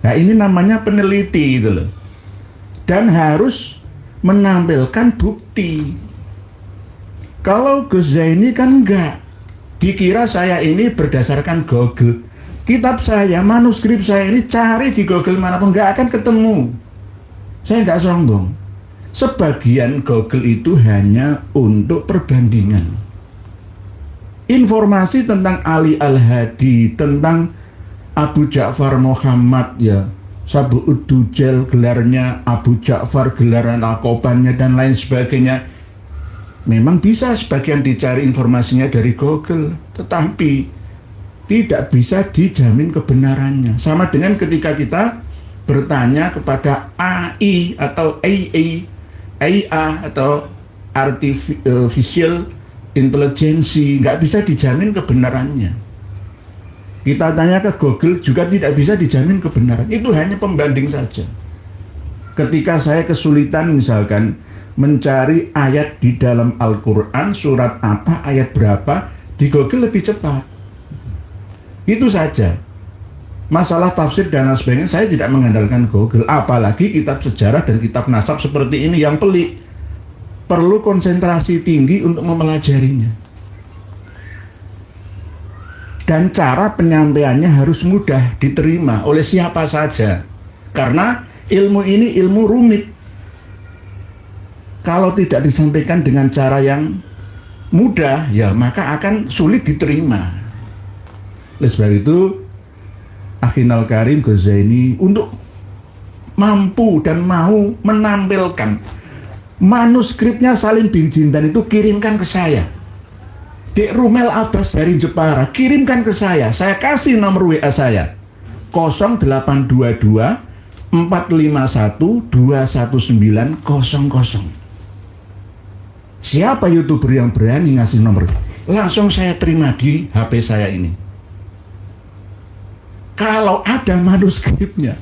Nah, ini namanya peneliti gitu loh. Dan harus menampilkan bukti. Kalau Gus Zaini kan enggak. Dikira saya ini berdasarkan Google. Kitab saya, manuskrip saya ini cari di Google manapun enggak akan ketemu. Saya enggak sombong. Sebagian Google itu hanya untuk perbandingan. Informasi tentang Ali Al-Hadi, tentang Abu Ja'far Muhammad, ya, Sabu'ud Dujjal gelarnya, Abu Ja'far gelaran alkobannya, dan lain sebagainya. Memang bisa sebagian dicari informasinya dari Google, tetapi tidak bisa dijamin kebenarannya. Sama dengan ketika kita bertanya kepada AI atau AI atau Artificial Intelligence, nggak bisa dijamin kebenarannya. Kita tanya ke Google juga tidak bisa dijamin kebenaran. Itu hanya pembanding saja. Ketika saya kesulitan misalkan mencari ayat di dalam Al-Quran, surat apa, ayat berapa, di Google lebih cepat. Itu saja. Masalah tafsir dan lain sebagainya saya tidak mengandalkan Google. Apalagi kitab sejarah dan kitab nasab seperti ini yang pelik. Perlu konsentrasi tinggi untuk mempelajarinya. Dan cara penyampaiannya harus mudah diterima oleh siapa saja. Karena ilmu ini ilmu rumit. Kalau tidak disampaikan dengan cara yang mudah, ya maka akan sulit diterima. Oleh sebab itu, Akhinal Karim Gus Zaini untuk mampu dan mau menampilkan manuskripnya Salim bin Jindan itu kirimkan ke saya. Dek Rumel Abbas dari Jepara, kirimkan ke saya. Saya kasih nomor WA saya. 0822 451 21900. Siapa YouTuber yang berani ngasih nomor? Langsung saya terima di HP saya ini. Kalau ada manuskripnya,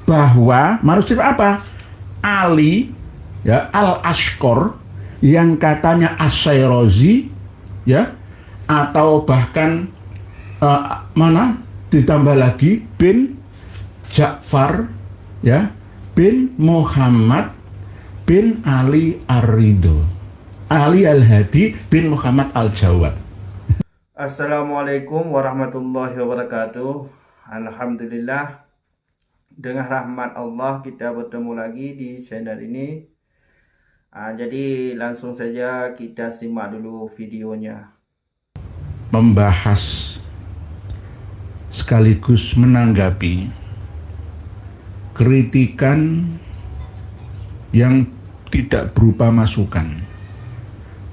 bahwa manuskrip apa? Ali, ya, Al-Ashqor, yang katanya As-Sayrozi, ya, atau bahkan ditambah lagi bin Ja'far, ya, bin Muhammad bin Ali Ar-Ridho, Ali Al-Hadi bin Muhammad Al-Jawad. Assalamualaikum warahmatullahi wabarakatuh. Alhamdulillah, dengan rahmat Allah kita bertemu lagi di channel ini. Jadi langsung saja kita simak dulu videonya. Membahas sekaligus menanggapi kritikan yang tidak berupa masukan,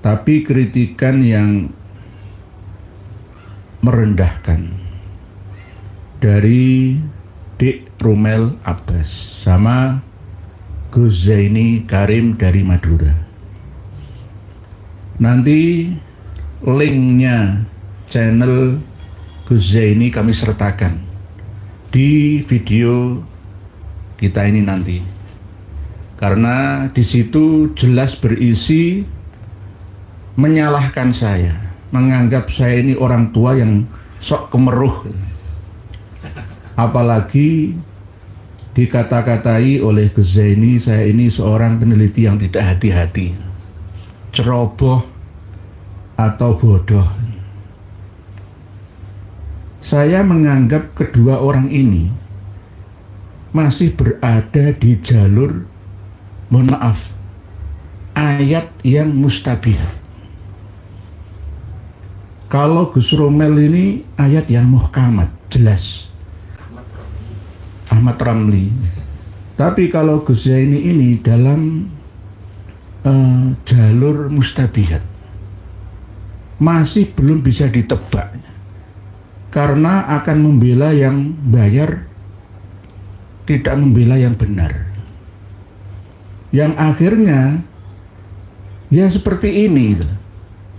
tapi kritikan yang merendahkan dari Dek Rumel Abbas sama Gus Zaini Karim dari Madura. Nanti linknya channel Gus Zaini kami sertakan di video kita ini nanti, karena di situ jelas berisi menyalahkan saya, menganggap saya ini orang tua yang sok kemeruh, apalagi dikata-katai oleh Gus Zaini saya ini seorang peneliti yang tidak hati-hati, ceroboh atau bodoh. Saya menganggap kedua orang ini masih berada di jalur, mohon maaf, ayat yang mustabihat. Kalau Gus Romel ini ayat yang muhkamat, jelas, Ahmad Ramli. Tapi kalau Gus Zaini ini dalam jalur mustabihat, masih belum bisa ditebak, karena akan membela yang bayar, tidak membela yang benar, yang akhirnya ya seperti ini,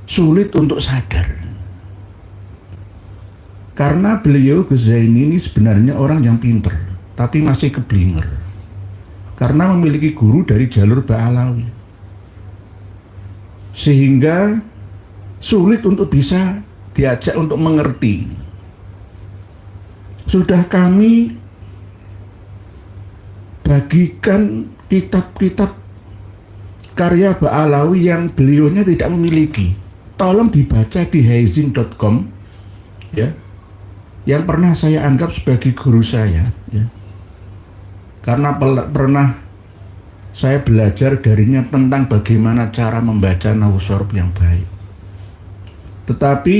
sulit untuk sadar. Karena beliau Gus Zaini ini sebenarnya orang yang pinter, tapi masih keblinger, karena memiliki guru dari jalur Ba'alawi, sehingga sulit untuk bisa diajak untuk mengerti. Sudah kami bagikan kitab-kitab karya Ba'alawi yang beliaunya tidak memiliki. Tolong dibaca di haizin.com ya, yang pernah saya anggap sebagai guru saya ya. Karena pernah saya belajar darinya tentang bagaimana cara membaca nahwu shorof yang baik. Tetapi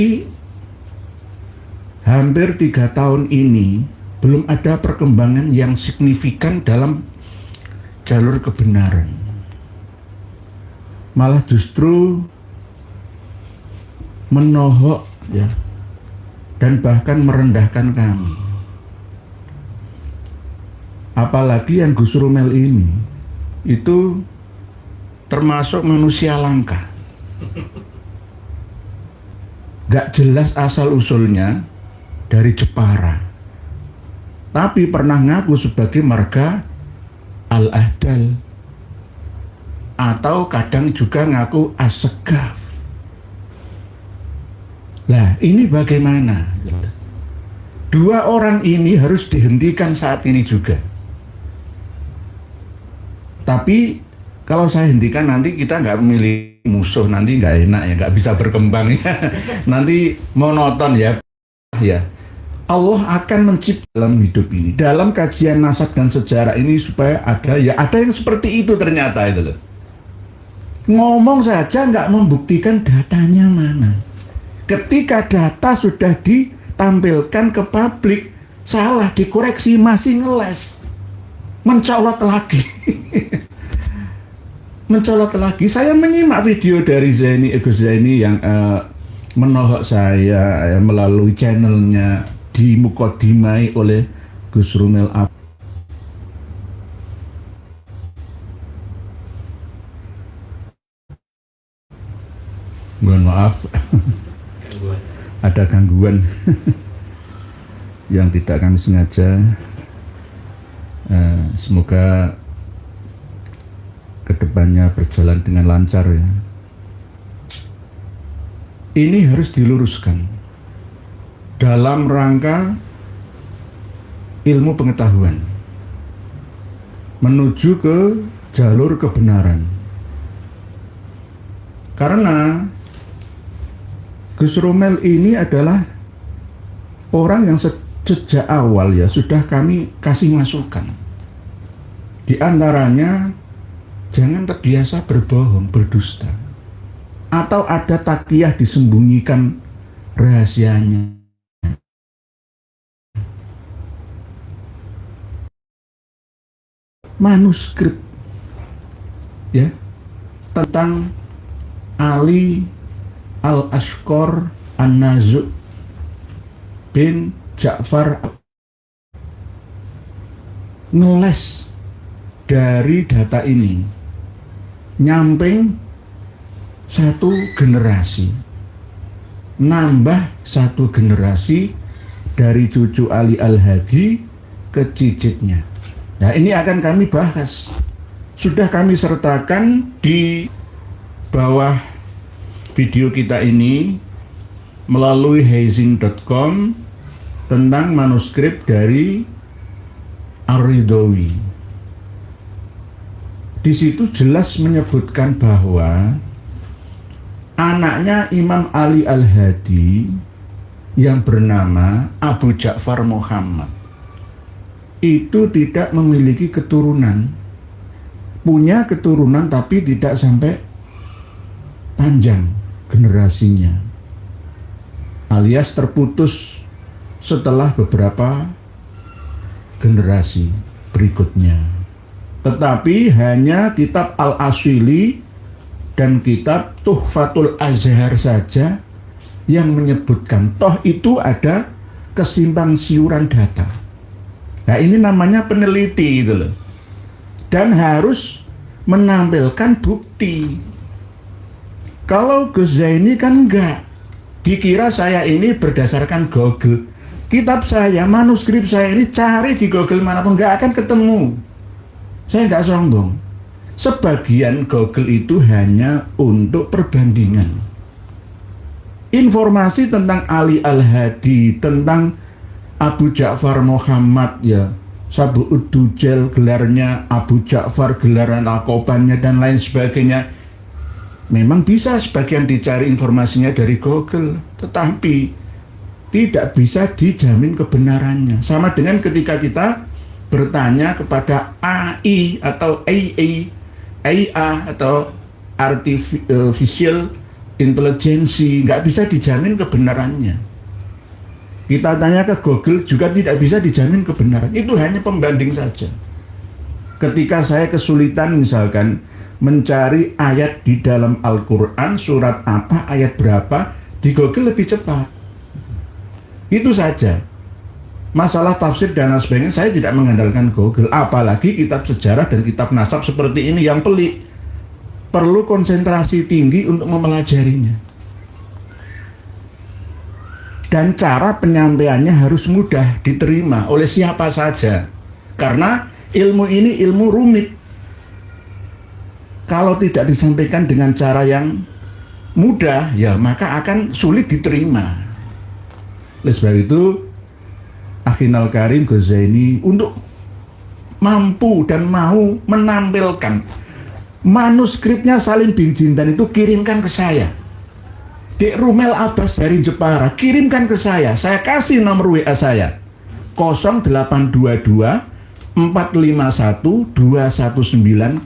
hampir 3 tahun ini belum ada perkembangan yang signifikan dalam jalur kebenaran. Malah justru menohok ya, dan bahkan merendahkan kami. Apalagi yang Gus Rumel ini itu termasuk manusia langka, gak jelas asal usulnya dari Jepara, tapi pernah ngaku sebagai marga Al-Ahdal, atau kadang juga ngaku As-Segaf. Lah ini bagaimana? 2 orang ini harus dihentikan saat ini juga. Tapi kalau saya hentikan nanti kita nggak memilih musuh, nanti nggak enak ya, nggak bisa berkembang ya. Nanti monoton ya. Ya, Allah akan mencipta dalam hidup ini, dalam kajian nasab dan sejarah ini supaya ada yang seperti itu ternyata itu loh. Ngomong saja nggak membuktikan datanya mana. Ketika data sudah ditampilkan ke publik, salah dikoreksi masih ngeles. Mencolot lagi. Mencolot lagi. Saya menyimak video dari Gus Zaini yang menohok saya melalui channelnya, dimukadimai oleh Gus Rumel. Mohon maaf, ada gangguan yang tidak kami sengaja. Semoga kedepannya berjalan dengan lancar ya. Ini harus diluruskan dalam rangka ilmu pengetahuan menuju ke jalur kebenaran. Karena Gus Rumel ini adalah orang yang sejak awal ya sudah kami kasih masukan. Di antaranya jangan terbiasa berbohong, berdusta, atau ada takiyah disembunyikan rahasianya. Manuskrip ya tentang Ali Al-Ashqar An-Nazu' bin Ja'far ngeles dari data ini, nyamping 1 generasi, nambah 1 generasi dari cucu Ali Al-Hadi ke cicitnya. Nah ini akan kami bahas, sudah kami sertakan di bawah video kita ini melalui haizin.com tentang manuskrip dari Ar-Ridhawi. Di situ jelas menyebutkan bahwa anaknya Imam Ali Al-Hadi yang bernama Abu Ja'far Muhammad itu tidak memiliki keturunan, punya keturunan tapi tidak sampai panjang generasinya, alias terputus setelah beberapa generasi berikutnya. Tetapi hanya kitab Al-Aswili dan kitab Tuhfatul Azhar saja yang menyebutkan, toh itu ada kesimpang siuran data. Nah ini namanya peneliti gitu loh, dan harus menampilkan bukti. Kalau Gus Zaini kan enggak, dikira saya ini berdasarkan Google. Kitab saya, manuskrip saya ini cari di Google manapun enggak akan ketemu. Saya nggak sombong. Sebagian Google itu hanya untuk perbandingan. Informasi tentang Ali Al-Hadi, tentang Abu Ja'far Muhammad ya, Sabu'ud Dujjal gelarnya, Abu Ja'far gelaran Al-Qobannya, dan lain sebagainya. Memang bisa sebagian dicari informasinya dari Google, tetapi tidak bisa dijamin kebenarannya. Sama dengan ketika kita bertanya kepada AI atau AI atau Artificial Intelligence, nggak bisa dijamin kebenarannya. Kita tanya ke Google juga tidak bisa dijamin kebenaran. Itu hanya pembanding saja. Ketika saya kesulitan misalkan mencari ayat di dalam Al-Quran, surat apa, ayat berapa, di Google lebih cepat. Itu saja. Masalah tafsir dan lain sebagainya saya tidak mengandalkan Google. Apalagi kitab sejarah dan kitab nasab seperti ini yang pelik. Perlu konsentrasi tinggi untuk mempelajarinya. Dan cara penyampaiannya harus mudah diterima oleh siapa saja. Karena ilmu ini ilmu rumit. Kalau tidak disampaikan dengan cara yang mudah, ya maka akan sulit diterima. Oleh sebab itu, Akhinal Karim Ghazaini untuk mampu dan mau menampilkan manuskripnya Salim bin Jindan itu kirimkan ke saya. Dek Rumel Abbas dari Jepara, kirimkan ke saya. Saya kasih nomor WA saya. 0822 451 21900.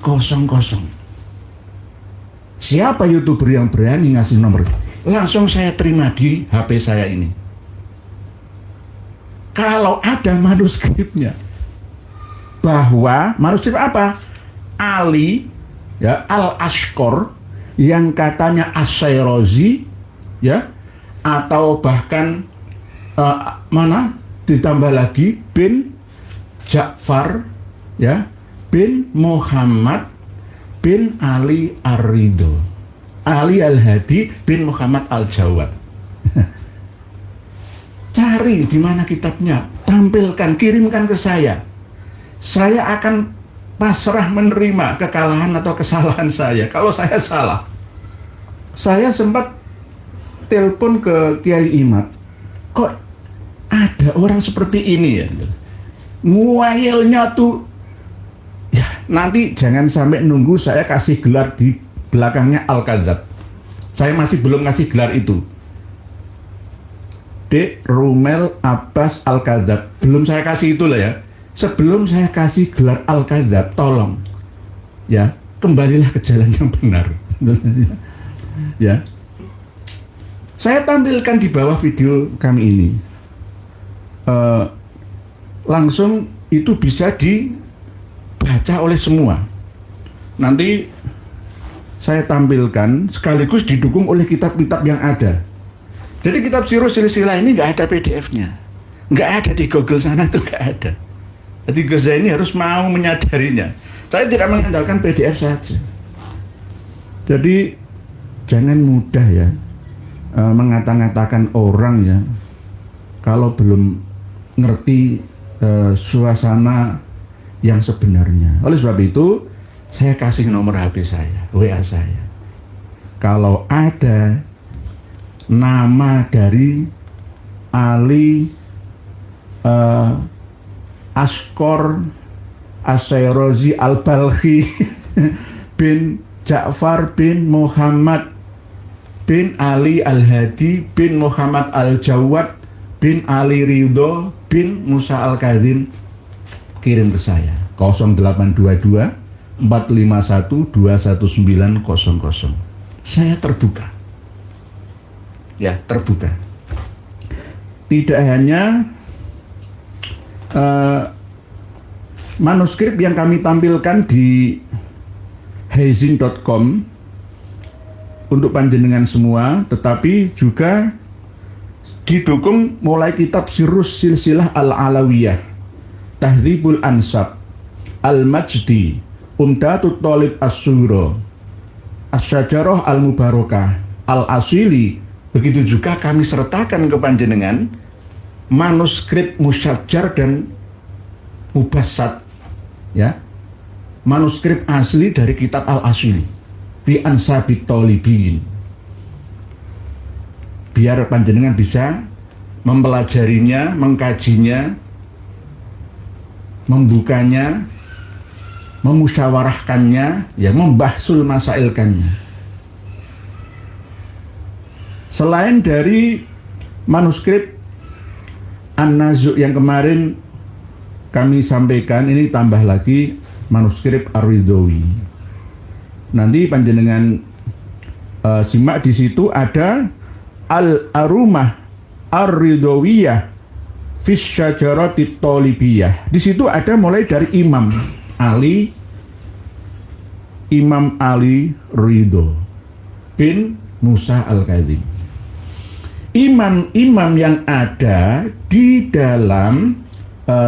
Siapa YouTuber yang berani ngasih nomor? Langsung saya terima di HP saya ini. Kalau ada manuskripnya, bahwa manuskrip apa? Ali ya, Al-Ashqor yang katanya As-Sayrozi, ya, atau bahkan ditambah lagi bin Ja'far, ya, bin Muhammad bin Ali Ar-Ridho, Ali Al-Hadi bin Muhammad Al-Jawad. Cari di mana kitabnya, tampilkan, kirimkan ke saya. Saya akan pasrah menerima kekalahan atau kesalahan saya. Kalau saya salah, saya sempat telepon ke Kiai Imad, kok ada orang seperti ini ya, nguayelnya tuh, ya nanti jangan sampai nunggu saya kasih gelar di belakangnya Al-Kadzab. Saya masih belum ngasih gelar itu. Dek Rumel Abbas Al-Kadzab, belum saya kasih itulah ya. Sebelum saya kasih gelar Al-Kadzab, tolong ya kembalilah ke jalan yang benar. Ya. Saya tampilkan di bawah video kami ini. Langsung itu bisa dibaca oleh semua. Nanti saya tampilkan sekaligus didukung oleh kitab-kitab yang ada. Jadi kitab Sirru Silsilah ini nggak ada PDF-nya. Nggak ada di Google sana, itu nggak ada. Jadi Ghazaini harus mau menyadarinya. Saya tidak mengandalkan PDF saja. Jadi jangan mudah ya mengata-ngatakan orang ya kalau belum ngerti suasana yang sebenarnya. Oleh sebab itu saya kasih nomor HP saya, WA saya. Kalau ada nama dari Ali Ashqor As-Sayrozi Al-Balkhi bin Ja'far bin Muhammad bin Ali Al-Hadi bin Muhammad Al-Jawad bin Ali Ridho bin Musa Al-Kadzim, kirim ke saya 0822 451 21900. Saya terbuka. Ya, terbuka. Tidak hanya manuskrip yang kami tampilkan di hazin.com untuk panjenengan semua, tetapi juga didukung mulai kitab Sirrus Silsilah Al-Alawiyah, Tahdzibul Ansab, Al-Majdi, Umdatut Thalib As-Sughra, As-Syajarah Al-Mubarakah, Al-Asili. Begitu juga kami sertakan ke panjenengan manuskrip Musyajjar dan Mubassat, ya, manuskrip asli dari kitab Al-Asili fi Ansabit Thalibin, biar panjenengan bisa mempelajarinya, mengkajinya membukanya, memusyawarahkannya, ya membahsul masailkannya. Selain dari manuskrip An-Nazu' yang kemarin kami sampaikan, ini tambah lagi manuskrip Ar-Ridhawi. Nanti panjenengan simak, di situ ada Al-Arumah Ar-Ridhawiyah Fis Syajaratit Talibiyah. Di situ ada mulai dari Imam Ali Ridho bin Musa Al-Kadzim. Imam-imam yang ada di dalam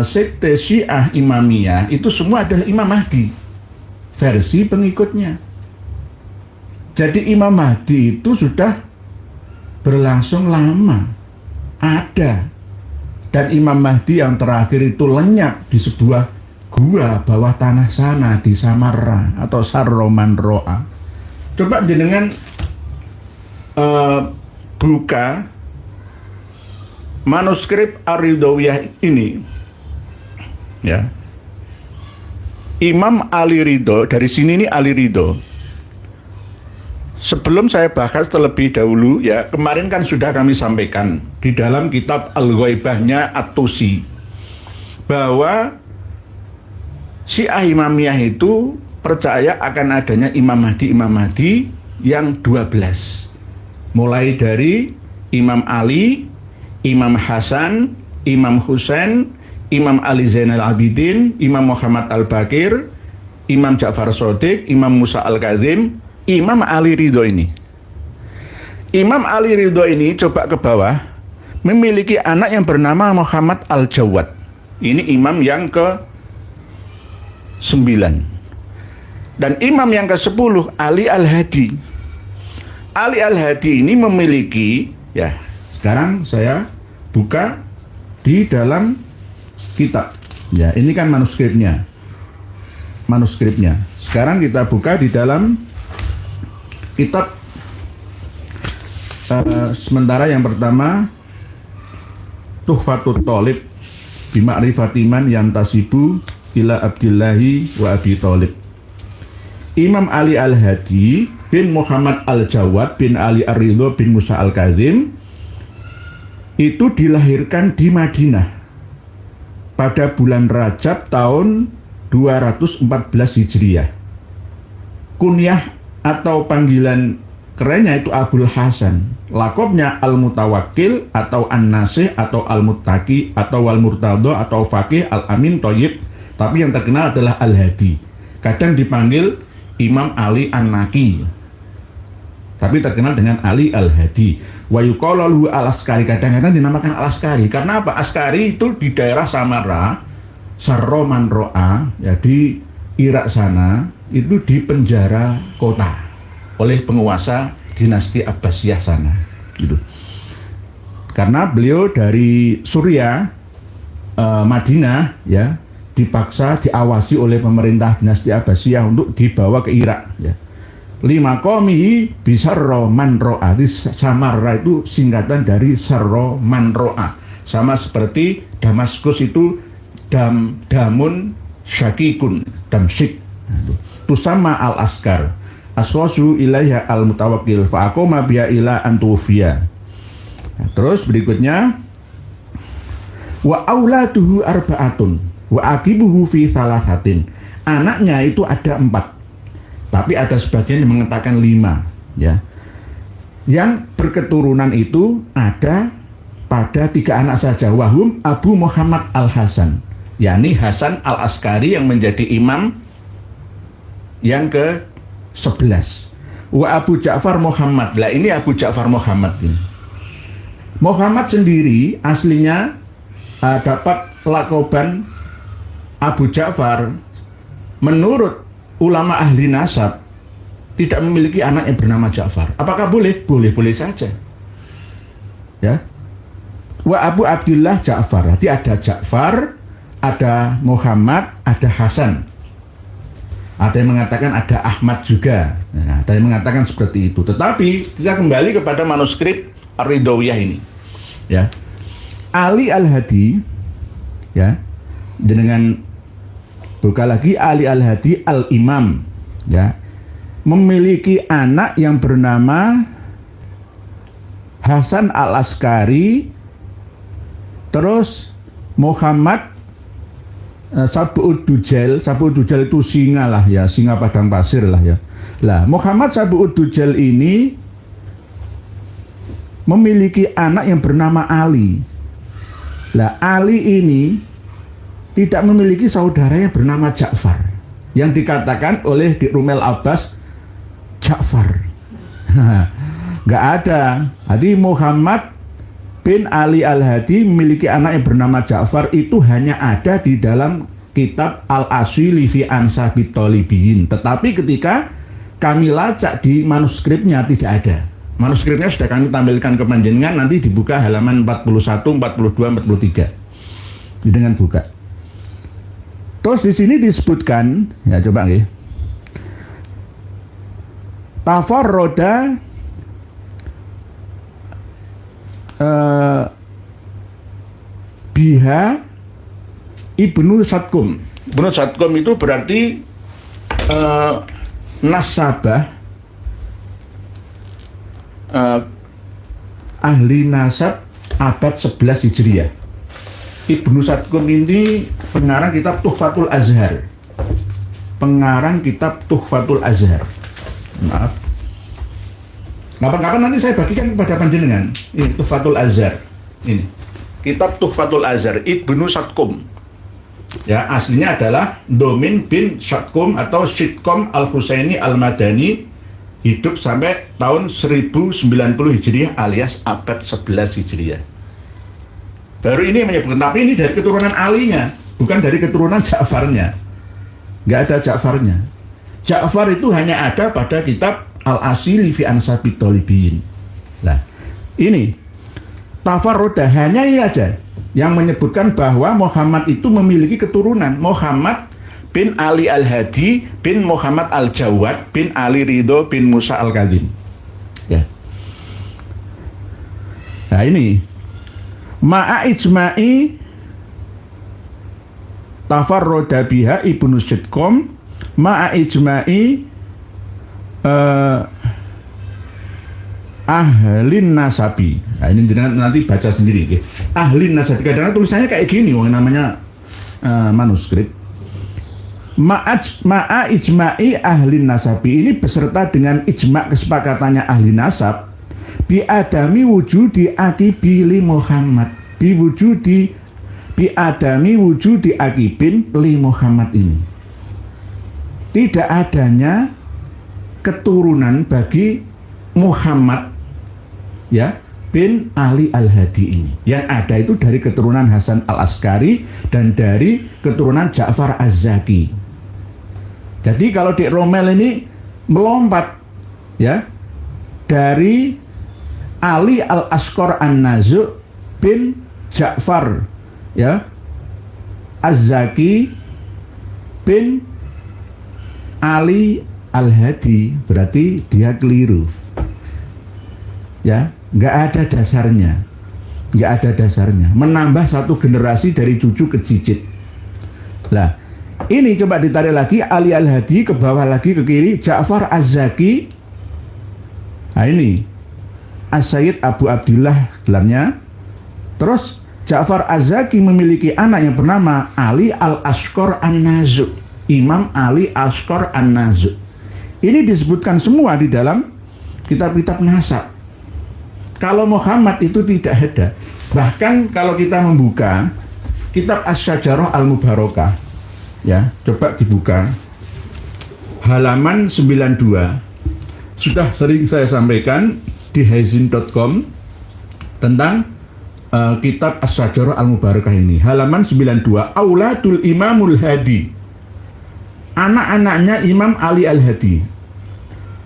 sekte Syiah Imamiyah itu semua adalah Imam Mahdi versi pengikutnya. Jadi Imam Mahdi itu sudah berlangsung lama ada, dan Imam Mahdi yang terakhir itu lenyap di sebuah gua bawah tanah sana di Samarra atau Sarro Manro'a. Coba jenengan buka manuskrip Ar-Ridhawiyah ini, ya. Imam Ali Ridho, dari sini nih Ali Ridho. Sebelum saya bahas terlebih dahulu, ya, kemarin kan sudah kami sampaikan di dalam kitab Al-Ghaibahnya At-Tusi bahwa Syiah Imamiyah itu percaya akan adanya Imam Mahdi yang 12. Mulai dari Imam Ali, Imam Hasan, Imam Husain, Imam Ali Zainal Abidin, Imam Muhammad Al-Baqir, Imam Ja'far Shadiq, Imam Musa Al-Kadzim, Imam Ali Ridho ini. Imam Ali Ridho ini, coba ke bawah, memiliki anak yang bernama Muhammad Al-Jawad. Ini imam yang ke-9. Dan imam yang ke-10 Ali Al-Hadi. Ali Al-Hadi ini memiliki, ya, sekarang saya buka di dalam kitab. Ya, ini kan manuskripnya. Sekarang kita buka di dalam kitab. Sementara yang pertama Tuhfatut Thalib Bima'rifatiman Yantasibu ila Abdillahi wa Abi Thalib. Imam Ali Al-Hadi bin Muhammad Al-Jawad bin Ali Ar-Ridho bin Musa Al-Kadzim itu dilahirkan di Madinah pada bulan Rajab tahun 214 Hijriah. Kunyah atau panggilan kerennya itu Abul Hasan. Lakobnya Al-Mutawakkil atau An-Nasih atau Al-Muttaqi atau Al-Murtadha atau Faqih Al-Amin Thayyib. Tapi yang terkenal adalah Al-Hadi. Kadang dipanggil Imam Ali An-Naqi, tapi terkenal dengan Ali Al-Hadi. Wa yuqalu Al-Askari, kadang-kadang dinamakan Al-Askari. Karena apa? Askari itu di daerah Samarra, Sarro Manro'a, ya, di Irak sana, itu di penjara kota oleh penguasa dinasti Abbasiyah sana, gitu. Karena beliau dari Suriah, Madinah, ya, dipaksa diawasi oleh pemerintah dinasti Abbasiyah untuk dibawa ke Irak, ya. Lima komi bisarro manro'a. Samarra itu singkatan dari Sarro Manro'a. Sama seperti Damaskus itu Damun Syakikun, Damsyik. Itu sama Al-Askar. Asrosu ilaiha al-mutawakkil fa'akoma biya ila antufiya. Nah, terus berikutnya wa auladuhu arba'atun wa akibuhu fi salasatin. Anaknya itu ada 4. Tapi ada sebagian yang mengatakan 5, ya. Yang berketurunan itu ada pada 3 anak saja. Wahum Abu Muhammad Al-Hasan, yakni Hasan Al-Askari yang menjadi imam yang ke-11. Wa Abu Ja'far Muhammad. Lah ini Abu Ja'far Muhammad ini. Muhammad sendiri aslinya dapat lakoban Abu Ja'far. Menurut ulama ahli nasab tidak memiliki anak yang bernama Ja'far. Apakah boleh? Boleh-boleh saja, ya. Wa Abu Abdullah Ja'far. Jadi ada Ja'far, ada Muhammad, ada Hasan. Ada yang mengatakan ada Ahmad juga. Nah, ada yang mengatakan seperti itu. Tetapi kita kembali kepada manuskrip Ar-Ridhawiyah ini, ya. Ali Al-Hadi, ya, dengan buka lagi, Ali Al-Hadi Al-Imam, ya, memiliki anak yang bernama Hasan Al-Askari, terus Muhammad Sabu'ud Dujal. Sabu'ud Dujal itu singa lah ya, singa padang pasir lah ya. Lah, Muhammad Sabu'ud Dujal ini memiliki anak yang bernama Ali. Lah, Ali ini tidak memiliki saudara yang bernama Ja'far, yang dikatakan oleh Dik Rumel Abbas Ja'far. Nggak ada. Jadi Muhammad bin Ali Al-Hadi memiliki anak yang bernama Ja'far, itu hanya ada di dalam kitab Al-Aswili fi Ansabit Tolibiyin. Tetapi ketika kami lacak di manuskripnya tidak ada. Manuskripnya sudah kami tampilkan ke panjenengan, nanti dibuka halaman 41, 42, 43. Dengan buka. Terus di sini disebutkan, ya coba nggih. Tafarroda biha Ibnu Sadkum. Ibnu Sadkum itu berarti nasabah, ahli nasab abad 11 Hijriah. Ibnu Sadkum ini pengarang kitab Tuhfatul Azhar. Pengarang kitab Tuhfatul Azhar. Maaf. Kapan-kapan nanti saya bagikan kepada panjenengan. Ini Tuhfatul Azhar. Ini kitab Tuhfatul Azhar Ibnu Sadkum. Ya, aslinya adalah Domin bin Sadkum atau Sidkom Al-Husaini Al-Madani, hidup sampai tahun 1090 Hijriah alias abad 11 Hijriah. Baru ini menyebutkan, tapi ini dari keturunan Alinya, bukan dari keturunan Ja'farnya. Nggak ada Ja'farnya. Ja'far itu hanya ada pada kitab Al-Asili fi Ansabit Tolibiyin. Nah, ini tafarroda, hanya ini aja yang menyebutkan bahwa Muhammad itu memiliki keturunan. Muhammad bin Ali Al-Hadi bin Muhammad Al-Jawad bin Ali Ridho bin Musa Al-Kadim. Ya. Nah ini ma'a ijma'i tafarroda biha Ibnu Sidkom ma'a ijma'i ahlin nasabi. Nah, ini nanti baca sendiri, okay? Ahlin nasabi. Kadang-kadang tulisannya kayak gini, namanya manuskrip. Ma'a ijma'i ahlin nasabi, ini beserta dengan ijma' kesepakatannya ahli nasab bi adami wujudi akibi li Muhammad, bi adami wujudi akibin li Muhammad. Ini tidak adanya keturunan bagi Muhammad, ya, bin Ali Al-Hadi ini. Yang ada itu dari keturunan Hasan Al-Askari dan dari keturunan Ja'far Az-Zaki. Jadi kalau Dik Romel ini melompat, ya, dari Ali Al-Askor An-Nazu' bin Ja'far, ya, Az-Zaki bin Ali Al-Hadi, berarti dia keliru. Ya, nggak ada dasarnya. Nggak ada dasarnya. Menambah satu generasi dari cucu ke cicit. Lah, ini coba ditarik lagi, Ali Al-Hadi ke bawah lagi ke kiri, Ja'far Az-Zaki. Nah ini As-Sayyid Abu Abdillah gelarnya. Terus Ja'far Az-Zaki memiliki anak yang bernama Ali Al-Askor An-Nazu'. Imam Ali Al-Askor An-Nazu'. Ini disebutkan semua di dalam kitab-kitab nasab. Kalau Muhammad itu tidak ada. Bahkan kalau kita membuka kitab As-Syajarah Al-Mubarakah, ya, coba dibuka halaman 92. Sudah sering saya sampaikan di haizin.com tentang kitab As-Syajarah Al-Mubarakah ini. Halaman 92, Auladul Imamul Hadi, anak-anaknya Imam Ali Al-Hadi.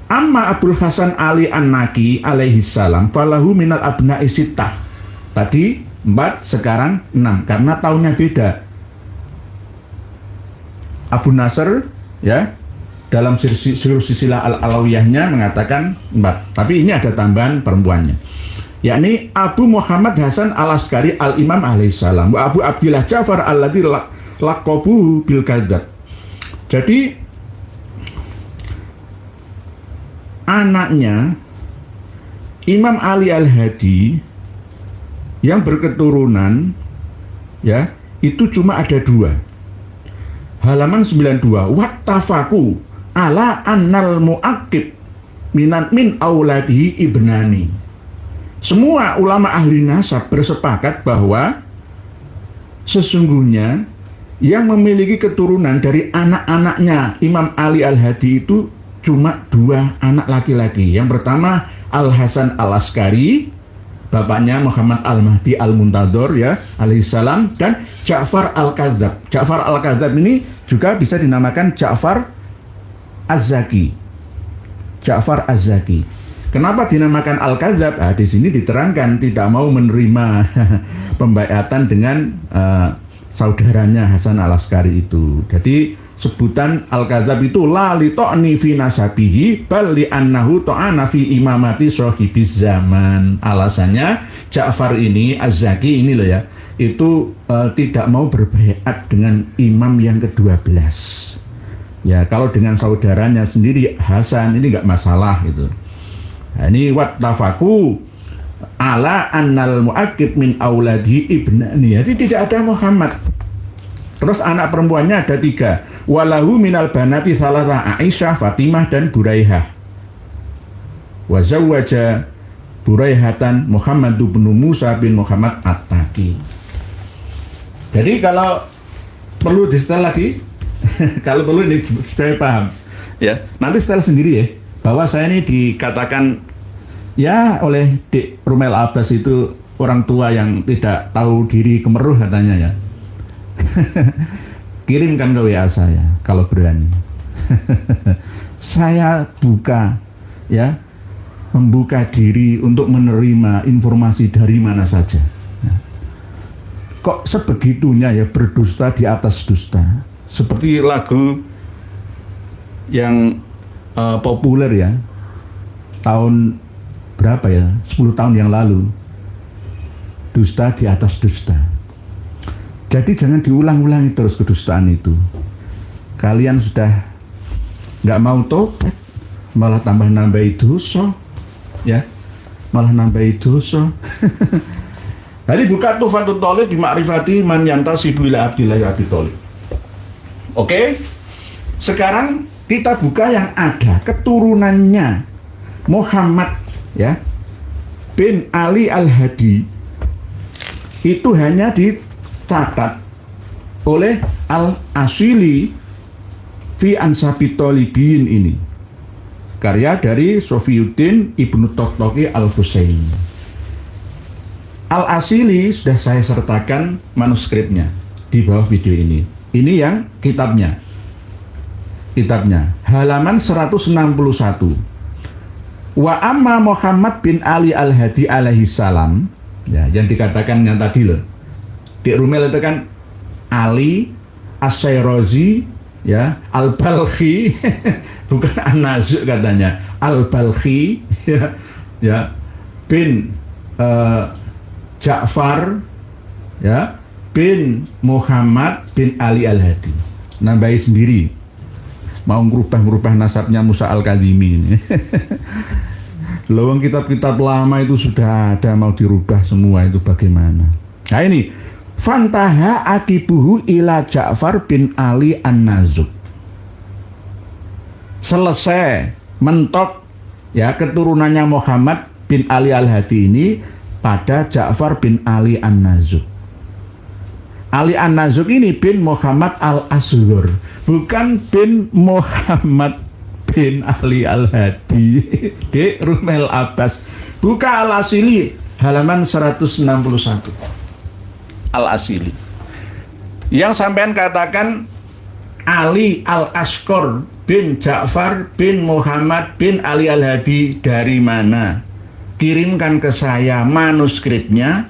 Amma Abdul Hasan Ali An-Naki alaihi salam falahu minal abna'i sittah. Tadi 4, sekarang 6 karena tahunnya beda. Abu Nasr, ya, dalam silsilah Al-Alawiyahnya mengatakan 4, tapi ini ada tambahan perempuannya, yakni Abu Muhammad Hasan Al-Askari Al-Imam alaihi salam wa Abu Abdillah Ja'far alladzi laqabuhu bil kadzab. Jadi anaknya Imam Ali Al-Hadi yang berketurunan ya itu cuma ada 2. Halaman 92, wattafaku ala annal mu'aqib min auladihi ibnani. Semua ulama ahli nasab bersepakat bahwa sesungguhnya yang memiliki keturunan dari anak-anaknya Imam Ali Al-Hadi itu cuma 2 anak laki-laki. Yang pertama Al-Hasan Al-Askari, bapaknya Muhammad Al-Mahdi Al-Muntadhor ya alaihissalam, dan Ja'far Al-Kadzab. Ja'far Al-Kadzab ini juga bisa dinamakan Ja'far Az-Zaki. Ja'far Az-Zaki. Kenapa dinamakan Al-Kadzab? Di sini diterangkan tidak mau menerima pembaiatan dengan saudaranya Hasan Al-Askari itu. Jadi sebutan Al-Kadzab itu la li ta'ni fi nasabihi bal li annahu ta'ana fi imamati sahibiz zaman. Alasannya Ja'far ini Az-Zaki ini loh ya, itu tidak mau berbaiat dengan imam yang ke-12. Ya, kalau dengan saudaranya sendiri Hasan ini nggak masalah gitu. Nah, ini wattafaku ala annal mu'aqib min auladi ibnani. Jadi tidak ada Muhammad. Terus anak perempuannya ada 3. Walahu minal banati salasa Aisyah, Fatimah dan Buraihah. Wa zawwaja Buraihatan Muhammad bin Musa bin Muhammad At-Taqi. Jadi kalau perlu disetel lagi, kalau perlu ini supaya paham ya, nanti setel sendiri ya, bahwa saya ini dikatakan ya oleh Dik Rumel Abbas itu orang tua yang tidak tahu diri kemeruh katanya ya. Kirimkan ke WA saya kalau berani. Saya buka ya, membuka diri untuk menerima informasi dari mana saja. Kok sebegitunya ya berdusta di atas dusta. Seperti lagu yang populer ya, tahun berapa ya, 10 tahun yang lalu, dusta di atas dusta. Jadi jangan diulang-ulangi terus kedustaan itu. Kalian sudah nggak mau tobat, malah tambah nambahi dosa ya, malah nambahi dosa. Jadi buka Tuhfatul Thalib bi ma'rifati man yantasibu ila Abdillah Abi Thalib. Oke, sekarang kita buka yang ada keturunannya Muhammad ya bin Ali Al-Hadi. Itu hanya dicatat oleh Al-Asili fi Ansabit Thalibin ini, karya dari Sofiyuddin Ibnu Toqtoqi Al-Husaini. Al-Asili sudah saya sertakan manuskripnya di bawah video ini. Ini yang kitabnya. Kitabnya halaman 161. Wa amma Muhammad bin Ali Al-Hadi alaihi salam, ya, yang dikatakan yang tadi loh. Dik Rumel itu kan Ali As-Sayrazi ya, Al-Balkhi bukan An-Nazu katanya. Al-Balkhi ya bin Ja'far ya bin Muhammad bin Ali Al-Hadi. Nambahi sendiri. Mau ngerubah nasabnya Musa Al-Kadhimi ini. Lawang kitab-kitab lama itu sudah ada, mau dirubah semua itu bagaimana? Nah ini fantaha akibuhu ila Ja'far bin Ali An-Nazuk. Selesai mentok ya keturunannya Muhammad bin Ali Al-Hadi ini pada Ja'far bin Ali An-Nazuk. Ali An-Nazuk ini bin Muhammad Al-Asghar, bukan bin Muhammad bin Ali Al-Hadi. Dik Rumel Abbas. Buka Al-Asili halaman 161. Al-Asili. Yang sampean katakan Ali Al-Asghar bin Ja'far bin Muhammad bin Ali Al-Hadi dari mana? Kirimkan ke saya manuskripnya,